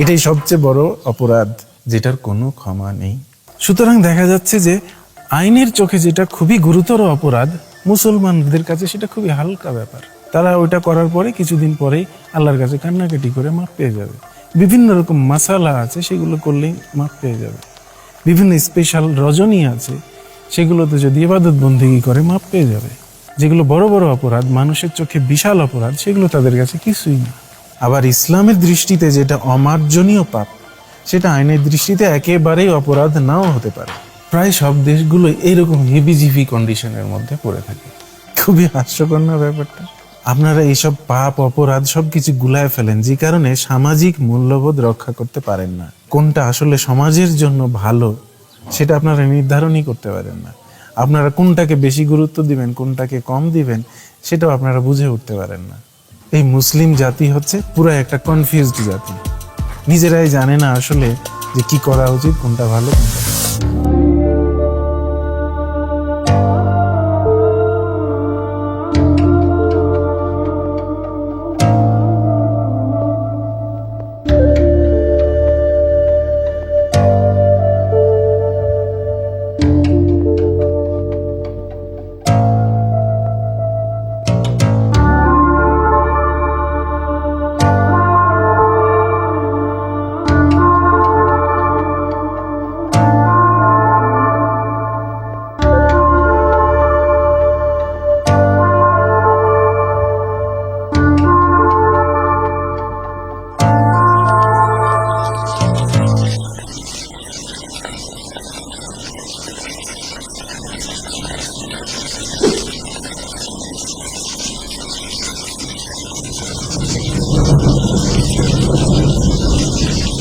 এটাই সবচেয়ে বড় অপরাধ, যেটার কোনো ক্ষমা নেই। সুতরাং দেখা যাচ্ছে যে আইনের চোখে যেটা খুবই গুরুতর অপরাধ, মুসলমানদের কাছে সেটা খুবই হালকা ব্যাপার। তারা ওইটা করার পরে কিছুদিন পরেই আল্লাহর কাছে কান্নাকাটি করে মাফ পেয়ে যাবে। বিভিন্ন রকম মাসালা আছে, সেগুলো করলেই মাফ পেয়ে যাবে। বিভিন্ন স্পেশাল রজনী আছে, সেগুলোতে যদি ইবাদত বন্দেগী করে মাফ পেয়ে যাবে। যেগুলো বড় বড় অপরাধ, মানুষের চোখে বিশাল অপরাধ, সেগুলো তাদের কাছে কিছুই না। আবার ইসলামের দৃষ্টিতে যেটা অমার্জনীয় পাপ, সেটা আইনের দৃষ্টিতে একেবারেই অপরাধ নাও হতে পারে। প্রায় সব দেশগুলো এইরকম হেভিজিভি কন্ডিশনের মধ্যে পড়ে থাকে। খুবই হাস্যকর না ব্যাপারটা? আপনারা এইসব পাপ, অপরাধ সবকিছু গুলায় ফেলেন, যে কারণে সামাজিক মূল্যবোধ রক্ষা করতে পারেন না। কোনটা আসলে সমাজের জন্য ভালো সেটা আপনারা নির্ধারণই করতে পারেন না। আপনারা কোনটাকে বেশি গুরুত্ব দিবেন, কোনটাকে কম দিবেন, সেটাও আপনারা বুঝে উঠতে পারেন না। এই মুসলিম জাতি হচ্ছে পুরো একটা কনফিউজড জাতি। নিজেরাই জানে না আসলে যে কি করা উচিত, কোনটা ভালো, কোনটা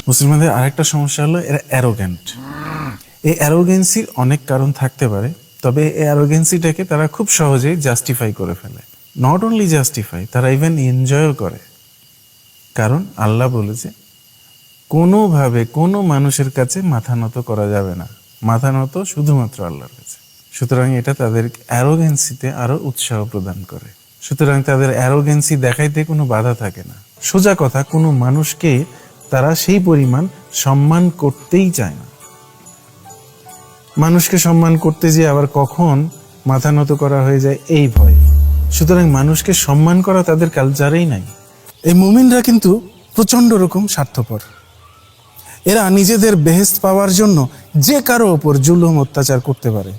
মুসলমানদের আরেকটা সমস্যা হলো এরা অ্যারোগ্যান্ট। এই অ্যারোগেন্সির অনেক কারণ থাকতে পারে, তবে এই অ্যারোগেন্সিটাকে তারা খুব সহজেই জাস্টিফাই করে ফেলে। নট অনলি জাস্টিফাই, তারা ইভেন এনজয়ও করে। কারণ আল্লাহ বলেছে কোনোভাবে কোনো মানুষের কাছে মাথা নত করা যাবে না, মাথা নত শুধুমাত্র আল্লাহর কাছে। সুতরাং এটা তাদের অ্যারোগেন্সিতে আরো উৎসাহ প্রদান করে। সুতরাং তাদের অ্যারোগেন্সি দেখাইতে কোনো বাধা থাকে না। সোজা কথা, কোনো মানুষকে তারা সেই পরিমাণ সম্মান করতেই চায় না। মানুষকে সম্মান করতে যে আবার কখন মাথা নত করা হয়ে যায় এই ভয়। সুতরাং মানুষকে সম্মান করা তাদের কালচারেই নাই। এই মুমিনরা কিন্তু প্রচন্ড রকম স্বার্থপর। এরা নিজেদের বেহেশত পাওয়ার জন্য যে কারো ওপর জুলুম অত্যাচার করতে পারে।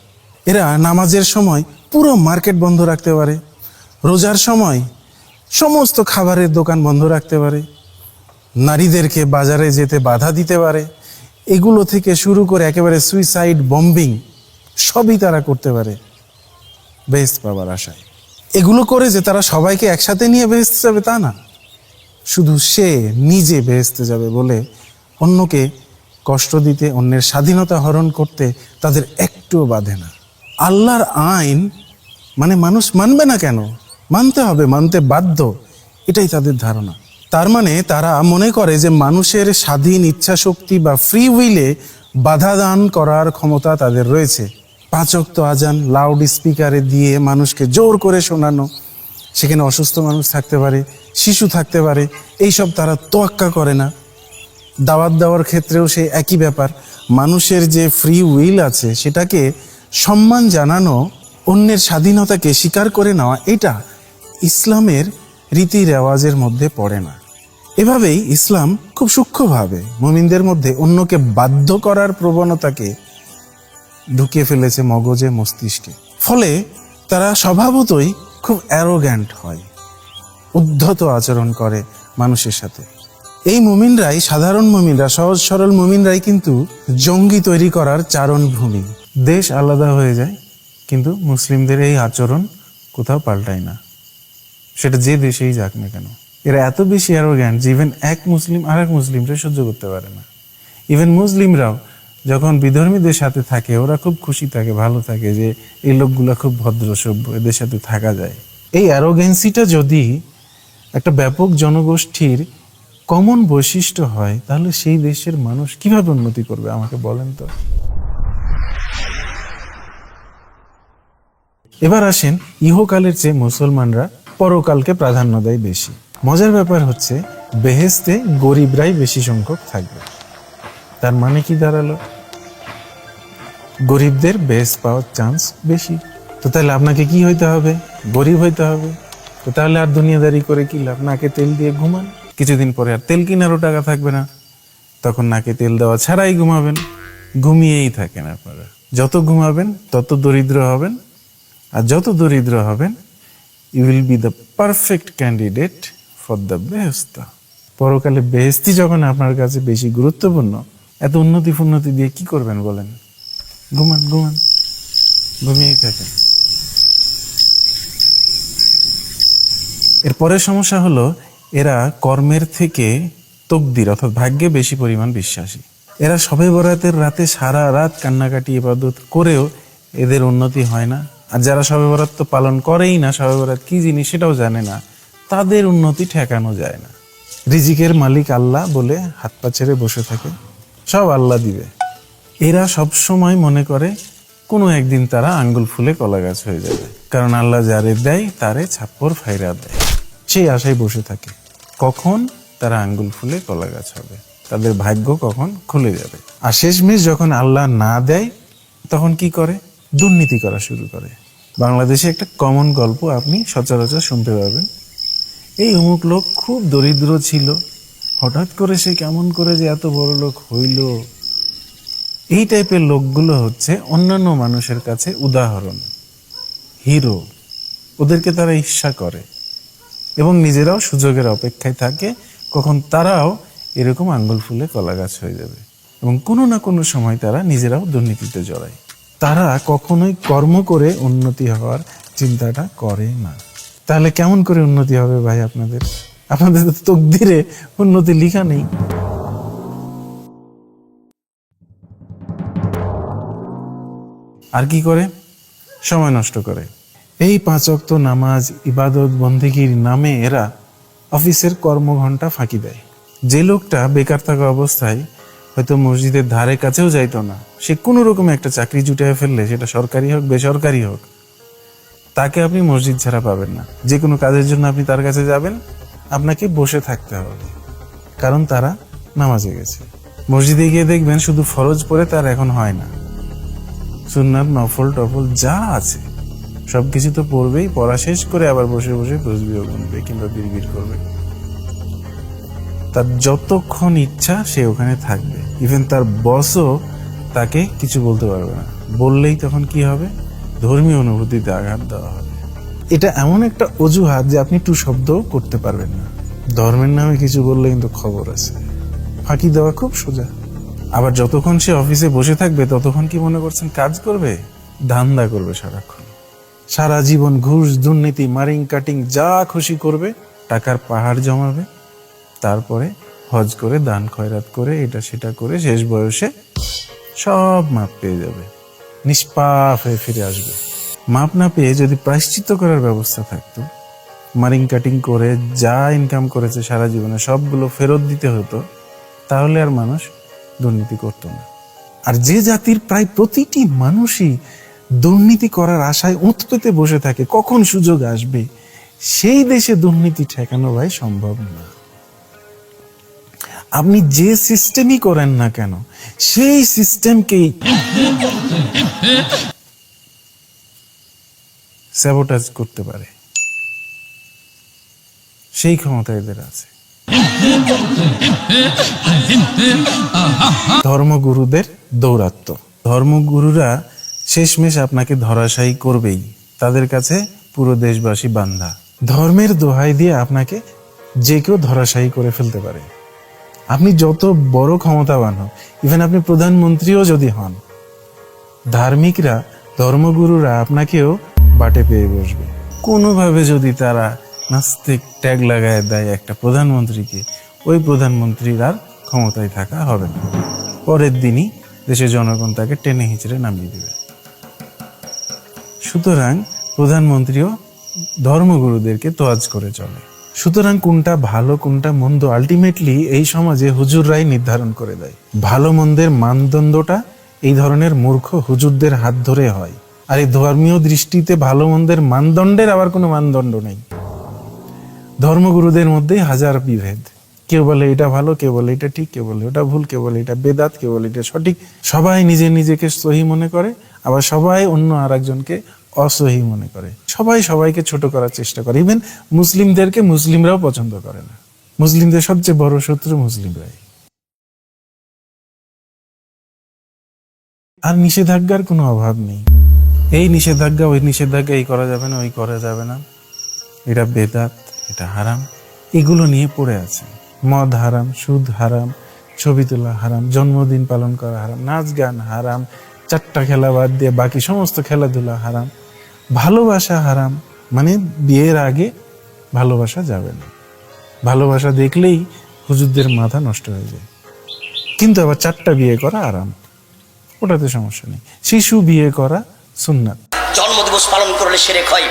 এরা নামাজের সময় পুরো মার্কেট বন্ধ রাখতে পারে, রোজার সময় সমস্ত খাবারের দোকান বন্ধ রাখতে পারে, নারীদেরকে বাজারে যেতে বাধা দিতে পারে। এগুলো থেকে শুরু করে একেবারে সুইসাইড বম্বিং সবই তারা করতে পারে বেহেশত পাওয়ার আশায়। এগুলো করে যে তারা সবাইকে একসাথে নিয়ে বেহেশতে যাবে তা না, শুধু সে নিজে বেহেশতে যাবে বলে অন্যকে কষ্ট দিতে, অন্যের স্বাধীনতা হরণ করতে তাদের একটুও বাধে না। আল্লাহর আইন মানে মানুষ মানবে না কেন? মানতে হবে, মানতে বাধ্য, এটাই তাদের ধারণা। তার মানে তারা মনে করে যে মানুষের স্বাধীন ইচ্ছা শক্তি বা ফ্রি উইলে বাধা দান করার ক্ষমতা তাদের রয়েছে। 5 ওয়াক্ত আজান লাউড স্পিকারে দিয়ে মানুষকে জোর করে শোনানো, সেখানে অসুস্থ মানুষ থাকতে পারে, শিশু থাকতে পারে, এইসব তারা তোয়াক্কা করে না। দাওয়াত দেওয়ার ক্ষেত্রেও সেই একই ব্যাপার। মানুষের যে ফ্রি উইল আছে সেটাকে সম্মান জানানো, অন্যের স্বাধীনতাকে স্বীকার করে নেওয়া, এটা ইসলামের রীতি রেওয়াজের মধ্যে পড়ে না। এভাবেই ইসলাম খুব সূক্ষ্মভাবে মুমিনদের মধ্যে অন্যকে বাধ্য করার প্রবণতাকে ঢুকিয়ে ফেলেছে মগজে, মস্তিষ্কে। ফলে তারা স্বভাবতই খুব অ্যারোগ্যান্ট হয়, উদ্ধত আচরণ করে মানুষের সাথে। এই মুমিনরাই, সাধারণ মুমিনরা, সহজ সরল মুমিনরাই কিন্তু জঙ্গি তৈরি করার চারণভূমি। দেশ আলাদা হয়ে যায় কিন্তু মুসলিমদের এই আচরণ কোথাও পাল্টায় না, সেটা যে দেশেই যাক না কেন। এরা এত বেশি অ্যারোগ্যান্ট যে ইভেন এক মুসলিম আর এক মুসলিমরা সহ্য করতে পারে না। ইভেন মুসলিমরাও যখন বিধর্মীদের সাথে থাকে ওরা খুব খুশি থাকে, ভালো থাকে যে এই লোকগুলা খুব ভদ্র সভ্য, এদের সাথে থাকা যায়। এই অ্যারোগেন্সিটা যদি একটা ব্যাপক জনগোষ্ঠীর কমন বৈশিষ্ট্য হয় তাহলে সেই দেশের মানুষ কিভাবে উন্নতি করবে আমাকে বলেন তো। এবার আসেন, ইহকালের চেয়ে মুসলমানরা পরকালকে প্রাধান্য দেয় বেশি। মজার ব্যাপার হচ্ছে বেহেশতে গরিবরাই বেশি সংখ্যক থাকবে। তার মানে কি দাঁড়ালো? গরিবদের বেহেশত পাওয়ার চান্স বেশি। তো তাহলে আপনাকে কি হইতে হবে? গরিব হইতে হবে। তো তাহলে আর দুনিয়াদারি করে কি লাভ? নাকে তেল দিয়ে ঘুমান, কিছুদিন পরে আর তেল কিনারও টাকা থাকবে না, তখন নাকে তেল দেওয়া ছাড়াই ঘুমাবেন, ঘুমিয়েই থাকেন আপনারা। যত ঘুমাবেন তত দরিদ্র হবেন, আর যত দরিদ্র হবেন you will be the perfect candidate for the বেহেশত। পরকালে বেহেশতি যখন আপনার কাছে বেশি গুরুত্বপূর্ণ, এত উন্নতি ফুন্নতি দিয়ে কি করবেন বলেন? ঘুমান ঘুমান, ঘুমিয়েই থাকেন। এরপরের সমস্যা হলো এরা কর্মের থেকে তকদির অর্থাৎ ভাগ্যে বেশি পরিমাণ বিশ্বাসী। এরা শবে বরাতের রাতে সারা রাত কান্নাকাটি ইবাদত করেও এদের উন্নতি হয় না। আর যারা শবে বরাত তো পালন করেই না, শবে বরাত কি জিনিস সেটাও জানে না, তাদের উন্নতি ঠেকানো যায় না। রিজিকের মালিক আল্লাহ বলে হাত পা ছেড়ে বসে থাকে, সব আল্লাহ দিবে। এরা সব সময় মনে করে কোনো একদিন তারা আঙ্গুল ফুলে কলা গাছ হয়ে যাবে, কারণ আল্লাহ যারে দেয় তারে ছাপ্পর ফাইরা দেয়। সেই আশায় বসে থাকে কখন তারা আঙ্গুল ফুলে কলা গাছ হবে, তাদের ভাগ্য কখন খুলে যাবে। আর শেষমেশ যখন আল্লাহ না দেয় তখন কি করে? দুর্নীতি করা শুরু করে। বাংলাদেশে একটা কমন গল্প আপনি সচরাচর শুনতে পাবেন। এই অমুক লোক খুব দরিদ্র ছিল, হঠাৎ করে সে কেমন করে যে এত বড় লোক হইল। এই টাইপের লোকগুলো হচ্ছে অন্যান্য মানুষের কাছে উদাহরণ, হিরো। ওদেরকে তারা ঈর্ষা করে এবং নিজেরাও সুযোগের অপেক্ষায় থাকে কখন তারাও এরকম আঙ্গুল ফুলে কলা গাছ হয়ে যাবে, এবং কোনো না কোনো সময় তারা নিজেরাও দুর্নীতিতে জড়ায়। তারা কখনোই কর্ম করে উন্নতি হওয়ার চিন্তাটা করে না। তাহলে কেমন করে উন্নতি হবে ভাই? আপনাদের তো তকদিরে উন্নতি লেখা নেই। আর কি করে? সময় নষ্ট করে। এই 5 ওয়াক্ত নামাজ ইবাদত বন্দেগীর নামে এরা অফিসের কর্মঘণ্টা ফাঁকি দেয়। যে লোকটা বেকার থাকা অবস্থায় হয়তো মসজিদের ধারে কাছেও যাইতো না, সে কোনো রকম একটা চাকরি জুটিয়ে ফেললে, সেটা সরকারি হোক বেসরকারি হোক, তাকে আপনি মসজিদ ছাড়া পাবেন না। যে কোনো কাজের জন্য আপনি তার কাছে যাবেন, আপনাকে বসে থাকতে হবে, কারণ তারা নামাজে গেছে। মসজিদে গিয়ে দেখবেন শুধু ফরজ পড়ে তার এখন হয় না, সুন্নাত নফল টফল যা আছে সবকিছু তো পড়বেই। পড়া শেষ করে আবার বসে বসে তসবিহ গুনবে কিংবা বিড়বিড় করবে। তার যতক্ষণ ইচ্ছা সে ওখানে থাকবে। ইভেন তার বসও তাকে কিছু বলতে পারবে না। বললেই তখন কি হবে? ধর্মীয় অনুভূতিতে আঘাত দেওয়া হবে। এটা এমন একটা অজুহাত যে আপনি টু শব্দও করতে পারবেন না। ধর্মের নামে কিছু বললে কিন্তু খবর আছে। ফাঁকি দেওয়া খুব সোজা। আবার যতক্ষণ সে অফিসে বসে থাকবে ততক্ষণ কি মনে করছেন কাজ করবে? ধান্দা করবে সারাক্ষণ। সারা জীবন ঘুষ, দুর্নীতি, মারিং কাটিং যা খুশি করবে, টাকার পাহাড় জমাবে, তারপরে হজ করে দান খয়রাত করে এটা সেটা করে শেষ বয়সে সব মাপ পেয়ে যাবে, নিষ্পাপ হয়ে ফিরে আসবে। মাপ না পেয়ে যদি প্রায়শ্চিত্ত করার ব্যবস্থা থাকতো, মারিং কাটিং করে যা ইনকাম করেছে সারা জীবনে সবগুলো ফেরত দিতে হতো, তাহলে আর মানুষ দুর্নীতি করতো না। আর যে জাতির প্রায় প্রতিটি মানুষই দুর্নীতি করার আশায় ওঁত পেতে বসে থাকে কখন সুযোগ আসবে, সেই দেশে দুর্নীতি ঠেকানো ভাই সম্ভব না। আপনি যে সিস্টেমই করেন না কেন, সেই সিস্টেমকেই স্যাবোটাজ করতে পারে, সেই ক্ষমতা এদের আছে। ধর্মগুরুদের দৌরাত্ম্য। ধর্মগুরুরা শেষমেশ আপনাকে ধরাশায়ী করবেই। তাদের কাছে পুরো দেশবাসী বান্ধা। ধর্মের দোহাই দিয়ে আপনাকে যে কেউ ধরাশায়ী করে ফেলতে পারে। আপনি যত বড় ক্ষমতাবান হন, ইভেন আপনি প্রধানমন্ত্রীও যদি হন, ধার্মিকরা, ধর্মগুরুরা আপনাকেও বাটে পেয়ে বসবে। কোনোভাবে যদি তারা নাস্তিক ট্যাগ লাগায় দেয় একটা প্রধানমন্ত্রীকে, ওই প্রধানমন্ত্রীর আর ক্ষমতায় থাকা হবে না। পরের দিনই দেশের জনগণ তাকে টেনে হিঁচড়ে নামিয়ে দেবে। সুতরাং প্রধানমন্ত্রীও ধর্মগুরুদেরকে তোয়াজ করে চলে। সুতরাং কোনটা ভালো কোনটা মন্দ আলটিমেটলি এই সমাজে হুজুররাই নির্ধারণ করে দেয়। ভালো মন্দের মানদণ্ডটা এই ধরনের মূর্খ হুজুরদের হাত ধরে হয়। আর এই ধর্মীয় দৃষ্টিতে ভালো মন্দের মানদণ্ডের আবার কোনো মানদণ্ড নেই। ধর্মগুরুদের মধ্যেই হাজার বিভেদ। কেউ বলে এটা ভালো, কেউ বলে এটা ঠিক, কেউ বলে ওটা ভুল, কেউ বলে এটা বেদাত, কেউ বলে এটা সঠিক। সবাই নিজেকে সহি মনে করে, আবার সবাই অন্য আর একজনকে অসহি মনে করে। সবাই সবাইকে ছোট করার চেষ্টা করে। ইভেন মুসলিমদেরকে মুসলিমরাও পছন্দ করে না। মুসলিমদের সবচেয়ে বড় শত্রু মুসলিমরাই। আর নিষেধাজ্ঞার কোনো অভাব নেই। এই নিষেধাজ্ঞা, ওই নিষেধাজ্ঞা, এই করা যাবে না, ওই করা যাবে না, এটা বেদাত, এটা হারাম, এগুলো নিয়ে পড়ে আছে। মদ হারাম, সুদ হারাম, ছবি তোলা হারাম, জন্মদিন পালন করা হারাম, নাচ গান হারাম, 4টা খেলা বাদ দিয়ে বাকি সমস্ত খেলাধুলা হারাম, ভালোবাসা হারাম। মানে বিয়ের আগে ভালোবাসা যাবে না। ভালোবাসা দেখলেই হুজুরদের মাথা নষ্ট হয়ে যায়। কিন্তু আবার 4টা বিয়ে করা আরাম, ওটাতে সমস্যা নেই। শিশু বিয়ে করা সুন্নাত। জন্মদিবস পালন করলে শিরক হয়,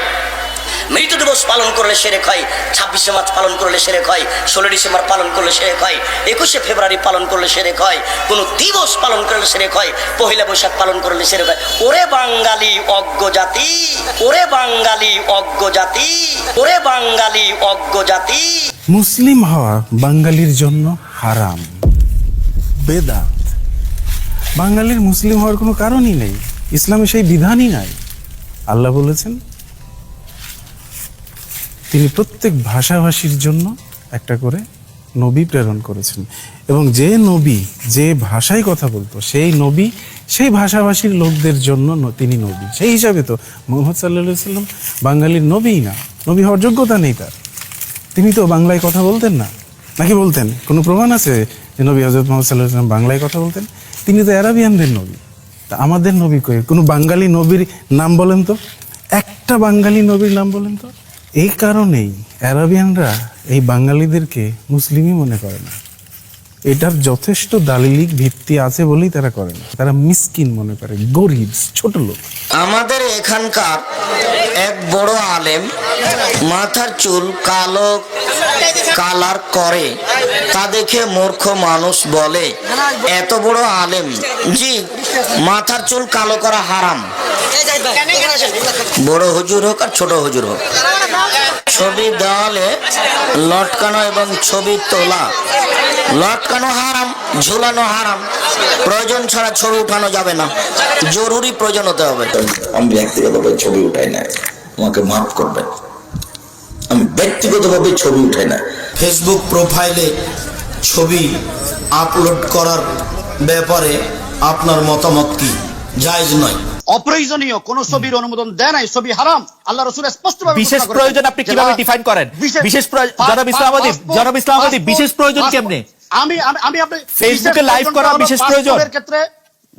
মৃত্যু দিবস পালন করলে শিরক হয়, 26শে মার্চ পালন করলে শিরক হয়, 16 ডিসেম্বর পালন করলে শিরক হয়, 21শে ফেব্রুয়ারি পালন করলে শিরক হয়, কোন দিবস পালন করলে শিরক হয়, পহেলা বৈশাখ পালন করলে শিরক হয়। ওরে বাঙালি অজ্ঞ জাতি, ওরে বাঙালি অজ্ঞ জাতি, ওরে বাঙালি অজ্ঞ জাতি। মুসলিম হওয়া বাঙালির জন্য হারাম, বেদাত। বাঙালির মুসলিম হওয়ার কোনো কারণই নেই, ইসলামে সেই বিধানই নাই। আল্লাহ বলেছেন তিনি প্রত্যেক ভাষাভাষীর জন্য একটা করে নবী প্রেরণ করেছেন, এবং যে নবী যে ভাষায় কথা বলতো সেই নবী সেই ভাষাভাষীর লোকদের জন্য তিনি নবী। সেই হিসাবে তো মুহাম্মদ সাল্লাল্লাহু আলাইহি সাল্লাম বাঙালির নবীই না, নবী হওয়ার যোগ্যতা নেই তার। তিনি তো বাংলায় কথা বলতেন না, নাকি বলতেন? কোনো প্রমাণ আছে যে নবী হযরত মুহাম্মদ সাল্লাল্লাহু আলাইহি সাল্লাম বাংলায় কথা বলতেন? তিনি তো আরাবিয়ানদের নবী। তা আমাদের নবী কই? কোনো বাঙালি নবীর নাম বলেন তো, একটা বাঙালি নবীর নাম বলেন তো। এই কারণেই আরাবিয়ানরা এই বাঙালিদেরকে মুসলিমই মনে করে না, এটার যথেষ্ট দালিলিক ভিত্তি আছে বলেই তারা করে না। তারা মিসকিন মনে করে, গরিব, ছোট লোক। আমাদের এখানকার এক বড় আলেম মাথার চুল কালো কালার করে, তা দেখে মূর্খ মানুষ বলে এত বড় আলেম, জি মাথার চুল কালো করা হারাম। বড় হুজুর হোক আর ছোট হুজুর হোক, ছবি দেওয়ালে লটকানো এবং ছবি তোলা, লটকানো হারাম, ঝুলানো হারাম। প্রয়োজন ছাড়া ছবি উঠানো যাবে না, জরুরি প্রয়োজন হতে হবে। আমি ব্যক্তিগতভাবে ছবি উঠাই না, আমাকে মাফ করবেন, আমি ব্যক্তিগতভাবে ছবি উঠাই না। ফেসবুক প্রোফাইলে ছবি আপলোড করার ব্যাপারে আপনার মতামত কি? জায়েজ নয়। অপ্রয়োজনীয় কোন ছবির অনুমোদন দেয় নাই, ছবি হারাম। আল্লাহ রাসূল স্পষ্টভাবে বিশেষ প্রয়োজন আপনি কিভাবে ডিফাইন করেন? বিশেষ জনাব ইসলামাবাদী বিশেষ প্রয়োজন কেমনে? আমি আপনি ফেসবুকে লাইভ করা বিশেষ প্রয়োজন, ক্ষেত্রে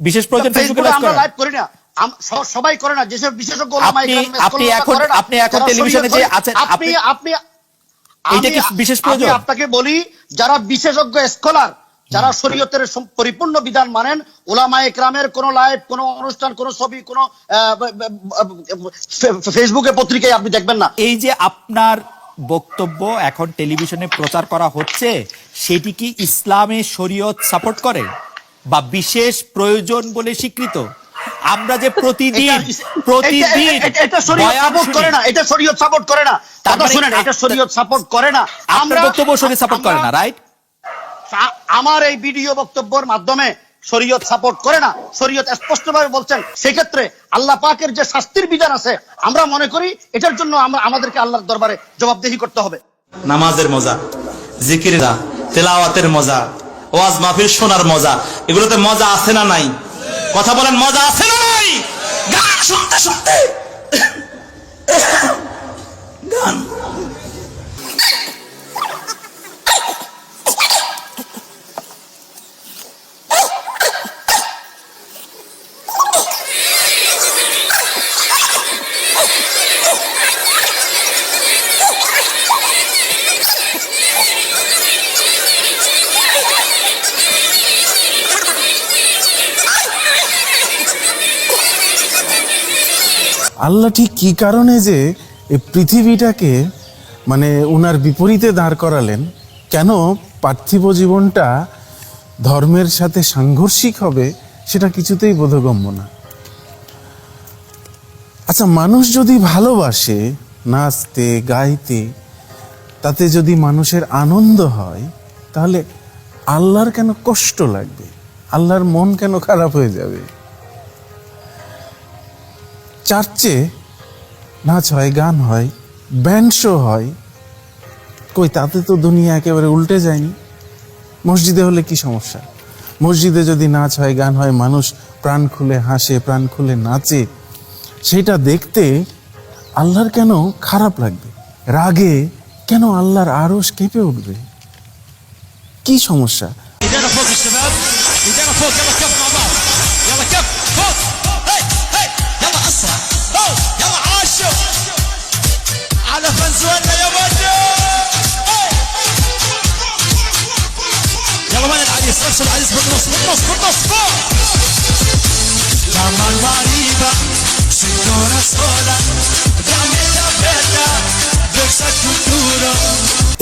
বিশেষ প্রয়োজন ফেসবুকে লাইভ আমরা করা। লাইভ করি না, সবাই করে না, যেসব বিশেষজ্ঞ ওলামা আপনি এখন টেলিভিশনে যে আছেন, আপনি এইটা কি বিশেষ প্রয়োজন? আমি আপনাকে বলি, যারা বিশেষজ্ঞ স্কলার, যারা শরীয়তের পরিপূর্ণ বিধান মানেন, ওলামায়ে কেরামের কোন লাইভ, কোন অনুষ্ঠান, কোন ছবি, কোন ফেসবুকে পত্রিকায় আপনি দেখবেন না। এই যে আপনার বক্তব্য এখন টেলিভিশনে প্রচার করা হচ্ছে, সেটি কি ইসলামে শরীয়ত সাপোর্ট করে বা বিশেষ প্রয়োজন বলে স্বীকৃত? আমরা যে প্রতিদিন এটা শরীয়ত সাপোর্ট করে না, এটা শরীয়ত সাপোর্ট করে না। কথা শুনেন, এটা শরীয়ত সাপোর্ট করে না। আমরা বক্তব্য শরীয়ত সাপোর্ট করে না, রাইট? আমার এই ভিডিও বক্তব্যের মাধ্যমে শরীয়ত সাপোর্ট করে না, শরীয়ত স্পষ্টভাবে বলছেন। সেক্ষেত্রে আল্লাহ পাকের যে শাস্তির বিধান আছে, আমরা মনে করি এটার জন্য আমাদেরকে আল্লাহর দরবারে জবাবদিহি করতে হবে। নামাজের মজা, জিকিরের মজা, তেলাওয়াতের মজা, ওয়াজ মাহফিল শোনার মজা, এগুলোতে মজা আছে না নাই? কথা বলেন, মজা আছে না নাই? গান শুনতে শুনতে গান। আল্লাহ ঠিক কি কারণে যে এই পৃথিবীটাকে মানে উনার বিপরীতে দাঁড় করালেন, কেন পার্থিব জীবনটা ধর্মের সাথে সাংঘর্ষিক হবে, সেটা কিছুতেই বোধগম্য না। আচ্ছা, মানুষ যদি ভালোবাসে নাচতে গাইতে, তাতে যদি মানুষের আনন্দ হয়, তাহলে আল্লাহর কেন কষ্ট লাগবে? আল্লাহর মন কেন খারাপ হয়ে যাবে? চার্চে নাচ হয়, গান হয়, ব্যান্ড শো হয়, কই তাতে তো দুনিয়া একেবারে উল্টে যায়নি। মসজিদে হলে কি সমস্যা? মসজিদে যদি নাচ হয়, গান হয়, মানুষ প্রাণ খুলে হাসে, প্রাণ খুলে নাচে, সেটা দেখতে আল্লাহর কেন খারাপ লাগবে? রাগে কেন আল্লাহর আরশ কেঁপে উঠবে? কি সমস্যা?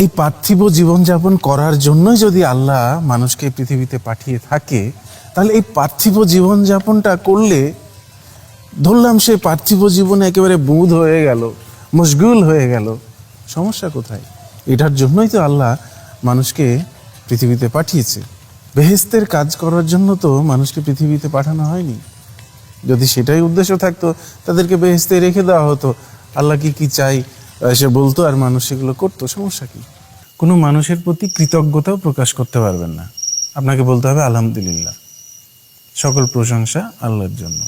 এই পার্থিব জীবনযাপন করার জন্যই যদি আল্লাহ মানুষকে পৃথিবীতে পাঠিয়ে থাকে, তাহলে এই পার্থিব জীবনযাপনটা করলে ধরলাম সে পার্থিব জীবনে একেবারে বুঁদ হয়ে গেল, মশগুল হয়ে গেল, সমস্যা কোথায়? এটার জন্যই তো আল্লাহ মানুষকে পৃথিবীতে পাঠিয়েছে। বেহেশতের কাজ করার জন্য তো মানুষকে পৃথিবীতে পাঠানো হয়নি। যদি সেটাই উদ্দেশ্য থাকতো, তাদেরকে বেহেশতে রেখে দেওয়া হতো, আল্লাহ কি চাই সে বলতো আর মানুষ সেগুলো করতো, সমস্যা কি? কোনো মানুষের প্রতি কৃতজ্ঞতাও প্রকাশ করতে পারবেন না। আপনাকে বলতে হবে আলহামদুলিল্লাহ, সকল প্রশংসা আল্লাহর জন্য,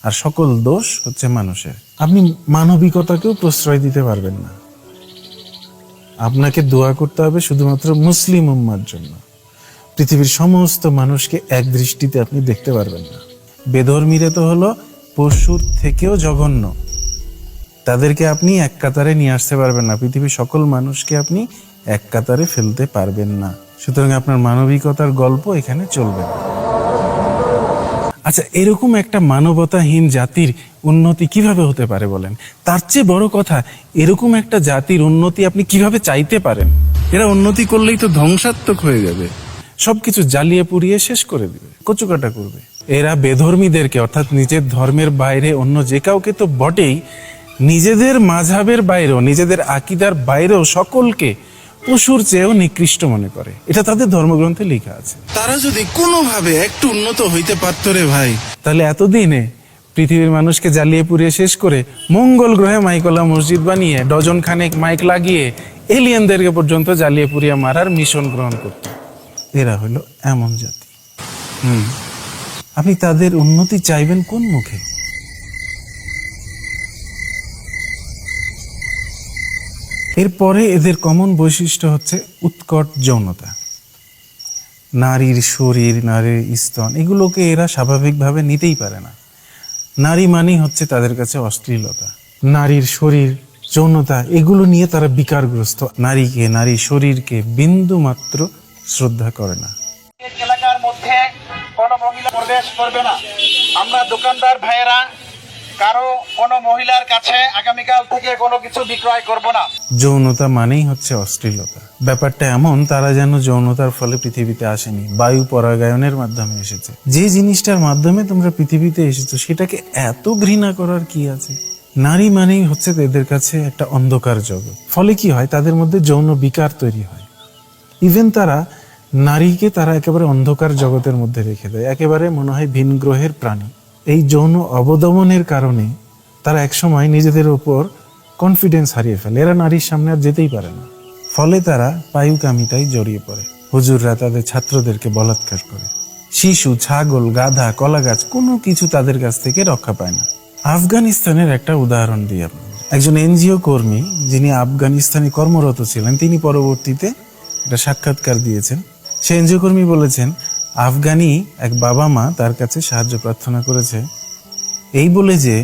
আর সকল দোষ হচ্ছে মানুষের। আপনি মানবিকতাকেও প্রশ্রয় দিতে পারবেন না। আপনাকে দোয়া করতে হবে শুধুমাত্র মুসলিম উম্মার জন্য। পৃথিবীর সমস্ত মানুষকে এক দৃষ্টিতে আপনি দেখতে পারবেন না। বেধর্মীরা তো হলো পশুর থেকেও জঘন্য, তাদেরকে আপনি এক কাতারে নিয়ে আসতে পারবেন না। পৃথিবীর সকল মানুষকে আপনি এক কাতারে ফেলতে পারবেন না। সুতরাং আপনার মানবিকতার গল্প এখানে চলবে না। আচ্ছা, এরকম একটা মানবতাহীন জাতির উন্নতি কিভাবে হতে পারে বলেন? তার চেয়ে বড় কথা, এরকম একটা জাতির উন্নতি আপনি কিভাবে চাইতে পারেন? এরা উন্নতি করলেই তো ধ্বংসাত্মক হয়ে যাবে, সবকিছু জ্বালিয়ে পুড়িয়ে শেষ করে দিবে, কচুকাটা করবে। এরা বেধর্মীদেরকে, অর্থাৎ নিজের ধর্মের বাইরে অন্য যে কাউকে তো বটেই, নিজেদের মাযহাবের বাইরেও, নিজেদের আকীদার বাইরেও সকলকে পশুর চেয়েও নিকৃষ্ট মনে করে। এটা তাদের ধর্মগ্রন্থে লেখা আছে। তারা যদি কোনোভাবে একটু উন্নত হইতে পারত রে ভাই, তাহলে এতদিনে পৃথিবীর মানুষকে জ্বালিয়ে পুড়িয়ে শেষ করে মঙ্গল গ্রহে মাইকলা মসজিদ বানিয়ে ডজন খানেক মাইক লাগিয়ে এলিয়েনদেরকে পর্যন্ত জ্বালিয়ে পুড়িয়ে মারার মিশন গ্রহণ করত। এরা হলো এমন জাতি। আপনি তাদের উন্নতি চাইবেন কোন মুখে? এরপরে এদের কমন বৈশিষ্ট্য হচ্ছে উৎকট যৌনতা। নারীর শরীর, নারীর স্তন, এগুলোকে এরা স্বাভাবিকভাবে নিতেই পারে না। নারী মানেই হচ্ছে তাদের কাছে অশ্লীলতা। নারীর শরীর, যৌনতা, এগুলো নিয়ে তারা বিকারগ্রস্ত। নারীকে, নারী শরীরকে বিন্দু মাত্র শ্রদ্ধা করে না। এলাকার মধ্যে কোনো মহিলা প্রবেশ করবে না। আমরা দোকানদার ভাইয়েরা কারো কোনো মহিলার কাছে আগামীকাল থেকে কোনো কিছু বিক্রয় করব না। যৌনতা মানেই হচ্ছে অশ্লীলতা। ব্যাপারটা এমন, তারা যেন যৌনতার ফলে পৃথিবীতে আসেনি, বায়ু পরাগায়নের মাধ্যমে এসেছে। যে জিনিসটার মাধ্যমে তোমরা পৃথিবীতে এসেছো সেটাকে এত ঘৃণা করার কি আছে? নারী মানেই হচ্ছে এদের কাছে একটা অন্ধকার জগৎ। ফলে কি হয়, তাদের মধ্যে যৌন বিকার তৈরি হয়। ইভেন তারা নারীকে তারা একেবারে অন্ধকার জগতের মধ্যে রেখে দেয়, একেবারে মনে হয় ভিন গ্রহের প্রাণী। এই যৌন অবদমনের কারণে তারা একসময় নিজেদের ওপর কনফিডেন্স হারিয়ে ফেলে। এরা নারীর সামনে আর যেতেই পারে না। ফলে তারা পায়ুকামিতায় জড়িয়ে পড়ে। হুজুররা তাদের ছাত্রদেরকে বলাৎকার করে। শিশু, ছাগল, গাধা, কলা গাছ, কোনো কিছু তাদের কাছ থেকে রক্ষা পায় না। আফগানিস্তানের একটা উদাহরণ দিই আপনাদের। একজন এনজিও কর্মী যিনি আফগানিস্তানে কর্মরত ছিলেন, তিনি পরবর্তীতে একটা সাক্ষাৎকার দিয়েছেন। সে এনজিও কর্মী বলেছেন, আফগানি এক বাবা মা তার কাছে সাহায্য প্রার্থনা করেছে এই বলে যে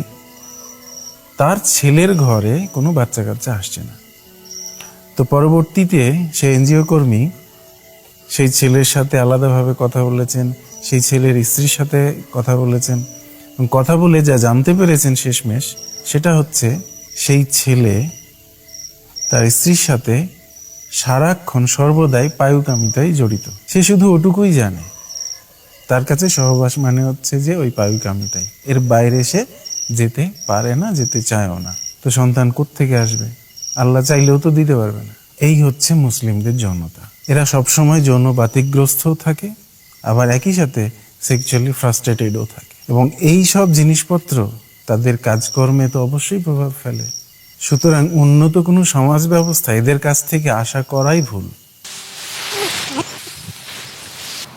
তার ছেলের ঘরে কোনো বাচ্চা কাচ্চা আসছে না। তো পরবর্তীতে সেই এনজিও কর্মী সেই ছেলের সাথে আলাদাভাবে কথা বলেছেন, সেই ছেলের স্ত্রীর সাথে কথা বলেছেন। কথা বলে যা জানতে পেরেছেন শেষমেশ, সেটা হচ্ছে সেই ছেলে তার স্ত্রীর সাথে সারাক্ষণ সর্বদাই পায়ুকামিতায় জড়িত। সে শুধু ওটুকুই জানে, তার কাছে সহবাস মানে হচ্ছে যে ওই পায়ুকামিতাই, এর বাইরে সে যেতে পারে না, যেতে চায়ও না। তো সন্তান কোত্থেকে আসবে? আল্লাহ চাইলেও তো দিতে পারবে না। এই হচ্ছে মুসলিমদের যৌনতা। এরা সবসময় যৌন বাতিগ্রস্তও থাকে, আবার একই সাথে সেক্সুয়ালি ফ্রাস্ট্রেটেডও থাকে। এবং এই সব জিনিসপত্র তাদের কাজকর্মে তো অবশ্যই প্রভাব ফেলে। সুতরাং উন্নত কোনো সমাজ ব্যবস্থা এদের কাছ থেকে আশা করাই ভুল।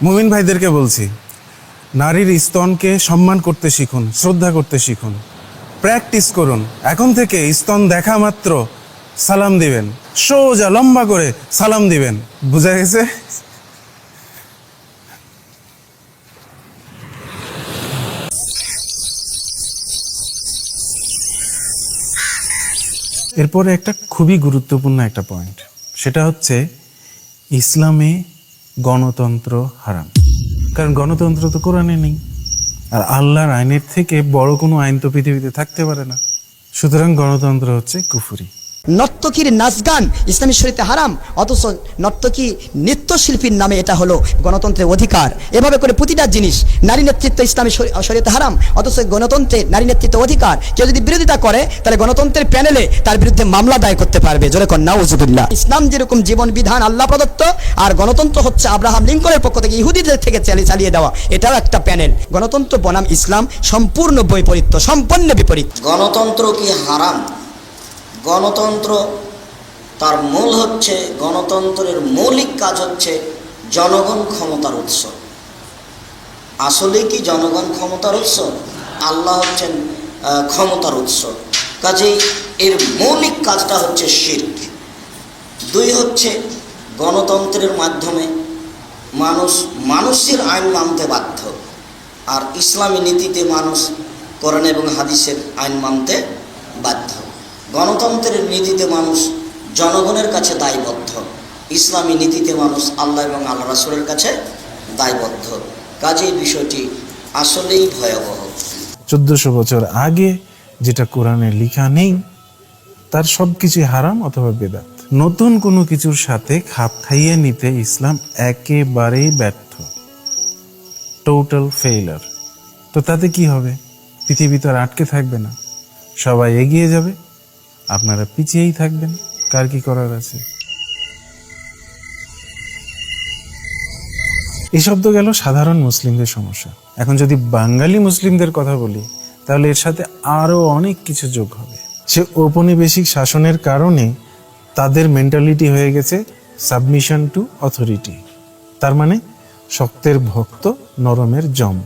মুমিন ভাইদেরকে বলছি, নারীর স্তনকে সম্মান করতে শিখুন, শ্রদ্ধা করতে শিখুন, প্র্যাকটিস করুন। এখন থেকে স্তন দেখা মাত্র সালাম দিবেন, সোজা লম্বা করে সালাম দিবেন। বুঝা গেছে? এরপরে একটা খুবই গুরুত্বপূর্ণ একটা পয়েন্ট, সেটা হচ্ছে ইসলামে গণতন্ত্র হারাম। কারণ গণতন্ত্র তো কোরআনে নেই, আর আল্লাহর আইনের থেকে বড় কোনো আইন তো পৃথিবীতে থাকতে পারে না। সুতরাং গণতন্ত্র হচ্ছে কুফরি। নর্তকীর নাচ গান ইসলামী শরীয়তে হারাম, অথচ নর্তকী নৃত্যশিল্পীর নামে এটা হলো গণতন্ত্রের অধিকার। এভাবে করে প্রতিটা জিনিস, নারী নেতৃত্ব ইসলামী শরীয়তে হারাম, অথচ গণতন্ত্রে নারী নেতৃত্ব অধিকার। কেউ যদি বিরোধিতা করে তাহলে গণতন্ত্রের প্যানেলে তার বিরুদ্ধে মামলা দায়ের করতে পারবে। জোরে কর নাউজুবিল্লাহ। ইসলাম যেরকম জীবন বিধান আল্লাহ প্রদত্ত, আর গণতন্ত্র হচ্ছে আব্রাহাম লিঙ্কনের পক্ষ থেকে ইহুদিদের থেকে চালিয়ে দেওয়া, এটাও একটা প্যানেল। গণতন্ত্র বনাম ইসলাম সম্পূর্ণ বৈপরীত্য, সম্পূর্ণ বিপরীত। গণতন্ত্র কি হারাম? গণতন্ত্র তার মূল হচ্ছে, গণতন্ত্রের মৌলিক কাজ হচ্ছে জনগণ ক্ষমতার উৎস। আসলে কি জনগণ ক্ষমতার উৎস? আল্লাহ হচ্ছেন ক্ষমতার উৎস। কাজেই এর মৌলিক কাজটা হচ্ছে শিরক। দুই হচ্ছে গণতন্ত্রের মাধ্যমে মানুষের আইন মানতে বাধ্য, আর ইসলামী নীতিতে মানুষ কোরআন এবং হাদিসের আইন মানতে বাধ্য। গণতন্ত্রের নীতিতে মানুষ জনগণের কাছে দায়বদ্ধ, ইসলামী নীতিতে মানুষ আল্লাহ এবং আল্লাহ রাসূলের কাছে দায়বদ্ধ। কাজেই বিষয়টি আসলেই ভয়াবহ। 1400 বছর আগে যেটা কোরআনে লেখা নেই তার সবকিছু হারাম অথবা বেদাত। নতুন কোনো কিছুর সাথে খাপ খাইয়ে নিতে ইসলাম একেবারেই ব্যর্থ, টোটাল ফেইলার। তো তাতে কি হবে? পৃথিবী তো আর আটকে থাকবে না, সবাই এগিয়ে যাবে, আপনারা পিছিয়েই থাকবেন। কার কি করার আছে? এসব তো গেল সাধারণ মুসলিমদের সমস্যা। এখন যদি বাঙালি মুসলিমদের কথা বলি তাহলে এর সাথে আরো অনেক কিছু যোগ হবে। সে ঔপনিবেশিক শাসনের কারণে তাদের মেন্টালিটি হয়ে গেছে সাবমিশন টু অথরিটি, তার মানে শক্তের ভক্ত নরমের জম।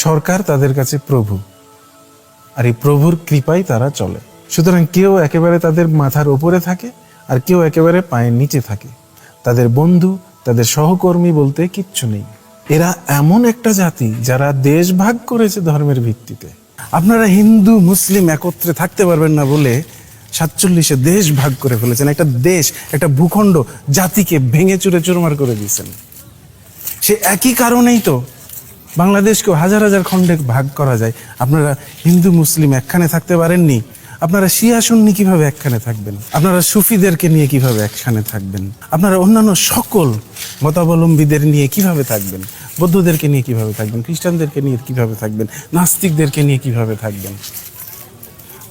সরকার তাদের কাছে প্রভু, আর এই প্রভুর কৃপায় তারা চলে। সুতরাং কেউ একেবারে তাদের মাথার উপরে থাকে আর কেউ একেবারে পায়ের নিচে থাকে। তাদের বন্ধু, তাদের সহকর্মী বলতে কিচ্ছু নেই। এরা এমন একটা জাতি যারা দেশ ভাগ করেছে ধর্মের ভিত্তিতে। আপনারা হিন্দু মুসলিম একত্রে থাকতে পারবেন না বলে 47-এ দেশ ভাগ করে ফেলেছেন। একটা দেশ, একটা ভূখণ্ড জাতিকে ভেঙে চুরে চুরমার করে দিয়েছেন। সে একই কারণেই তো বাংলাদেশকেও হাজার হাজার খণ্ডে ভাগ করা যায়। আপনারা হিন্দু মুসলিম একখানে থাকতে পারেননি, আপনারা শিয়া সুন্নি কিভাবে একখানে থাকবেন? আপনারা সুফিদেরকে নিয়ে কিভাবে একখানে থাকবেন? আপনারা অন্যান্য সকল মতাবলম্বীদের নিয়ে কিভাবে থাকবেন? বৌদ্ধদেরকে নিয়ে কিভাবে থাকবেন? খ্রিস্টানদেরকে নিয়ে কিভাবে থাকবেন? নাস্তিকদেরকে নিয়ে কিভাবে থাকবেন?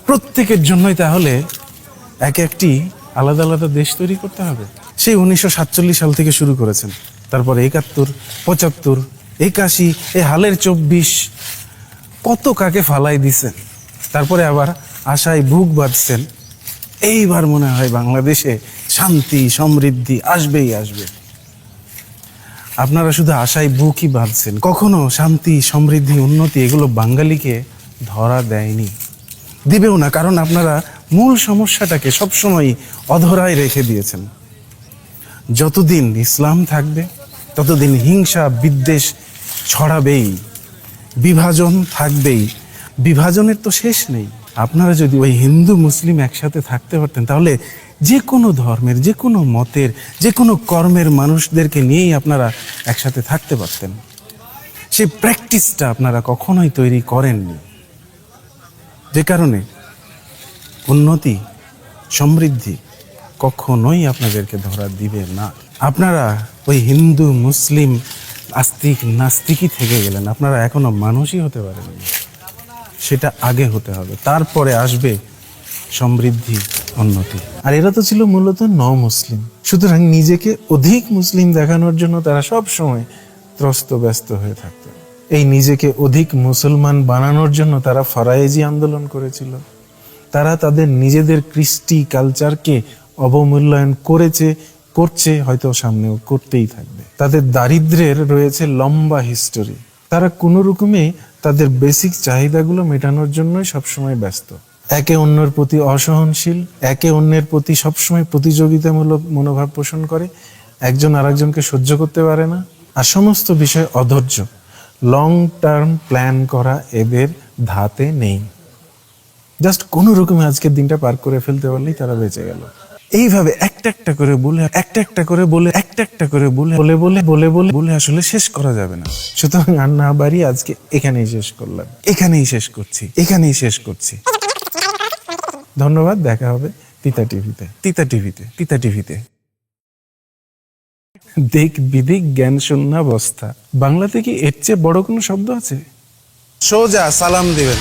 প্রত্যেকের জন্যই তাহলে এক একটি আলাদা আলাদা দেশ তৈরি করতে হবে। সেই 1947 সাল থেকে শুরু করেছেন, তারপরে 71, 75, 81, এই হালের 24 কত কাকে ফালাই দিছেন, তারপরে আবার আশায় বুক বাঁধছেন। এইবার মনে হয় বাংলাদেশে শান্তি সমৃদ্ধি আসবেই আসবে। আপনারা শুধু আশায় বুকই বাঁধছেন, কখনো শান্তি সমৃদ্ধি উন্নতি এগুলো বাঙালিকে ধরা দেয়নি, দিবেও না। কারণ আপনারা মূল সমস্যাটাকে সবসময় অধরায় রেখে দিয়েছেন। যতদিন ইসলাম থাকবে ততদিন হিংসা বিদ্বেষ ছড়াবেই, বিভাজন থাকবেই। বিভাজনের তো শেষ নেই। আপনারা যদি ওই হিন্দু মুসলিম একসাথে থাকতে পারতেন তাহলে যে কোনো ধর্মের, যে কোনো মতের, যে কোনো কর্মের মানুষদেরকে নিয়েই আপনারা একসাথে থাকতে পারতেন। সেই প্র্যাকটিসটা আপনারা কখনোই তৈরি করেননি, যে কারণে উন্নতি সমৃদ্ধি কখনোই আপনাদেরকে ধরা দিবে না। আপনারা ওই হিন্দু মুসলিম আস্তিক নাস্তিকই থেকে গেলেন, আপনারা এখনো মানুষই হতে পারেননি। সেটা আগে হতে হবে, তারপরে আসবে সমৃদ্ধি উন্নতি। আর এরা তো ছিল মূলত মুসলিম, সুতরাং নিজেকে অধিক মুসলিম দেখানোর জন্য তারা সব সময় ত্রস্ত ব্যস্ত হয়ে থাকত। এই নিজেকে অধিক মুসলমান বানানোর জন্য তারা ফরায়েজি আন্দোলন করেছিল। তারা তাদের নিজেদের কৃষ্টি কালচারকে অবমূল্যায়ন করেছে, করছে, হয়তো সামনেও করতেই থাকবে। তাদের দারিদ্র্যের রয়েছে লম্বা হিস্টোরি। তারা কোনো রকমে তাদের বেসিক চাহিদাগুলো মেটানোর জন্যই সবসময় ব্যস্ত। একে অন্যের প্রতি অসহনশীল, একে অন্যের প্রতি সবসময় প্রতিযোগিতামূলক মনোভাব পোষণ করে, একজন আরেকজনকে সহ্য করতে পারে না, আর সমস্ত বিষয় অধৈর্য। লং টার্ম প্ল্যান করা এদের ধাতে নেই। জাস্ট কোনো রকমে আজকের দিনটা পার করে ফেলতে পারলেই তারা বেঁচে গেল। এইভাবে একটা একটা করে বলে, একটা একটা করে বলে, একটা একটা করে বলে বলে বলে বলে বলে বলে আসলে শেষ করা যাবে না। সুতরাং আর না বাড়ি, আজকে এখানেই শেষ করলাম, এখানেই শেষ করছি, এখানেই শেষ করছি। ধন্যবাদ। দেখা হবে তিতা টিভিতে, তিতা টিভিতে, তিতা টিভিতে। দেখ বিদিক জ্ঞান শূন্যাবস্থা, বাংলাতে কি এর চেয়ে বড় কোনো শব্দ আছে? সোজা সালাম দিবেন।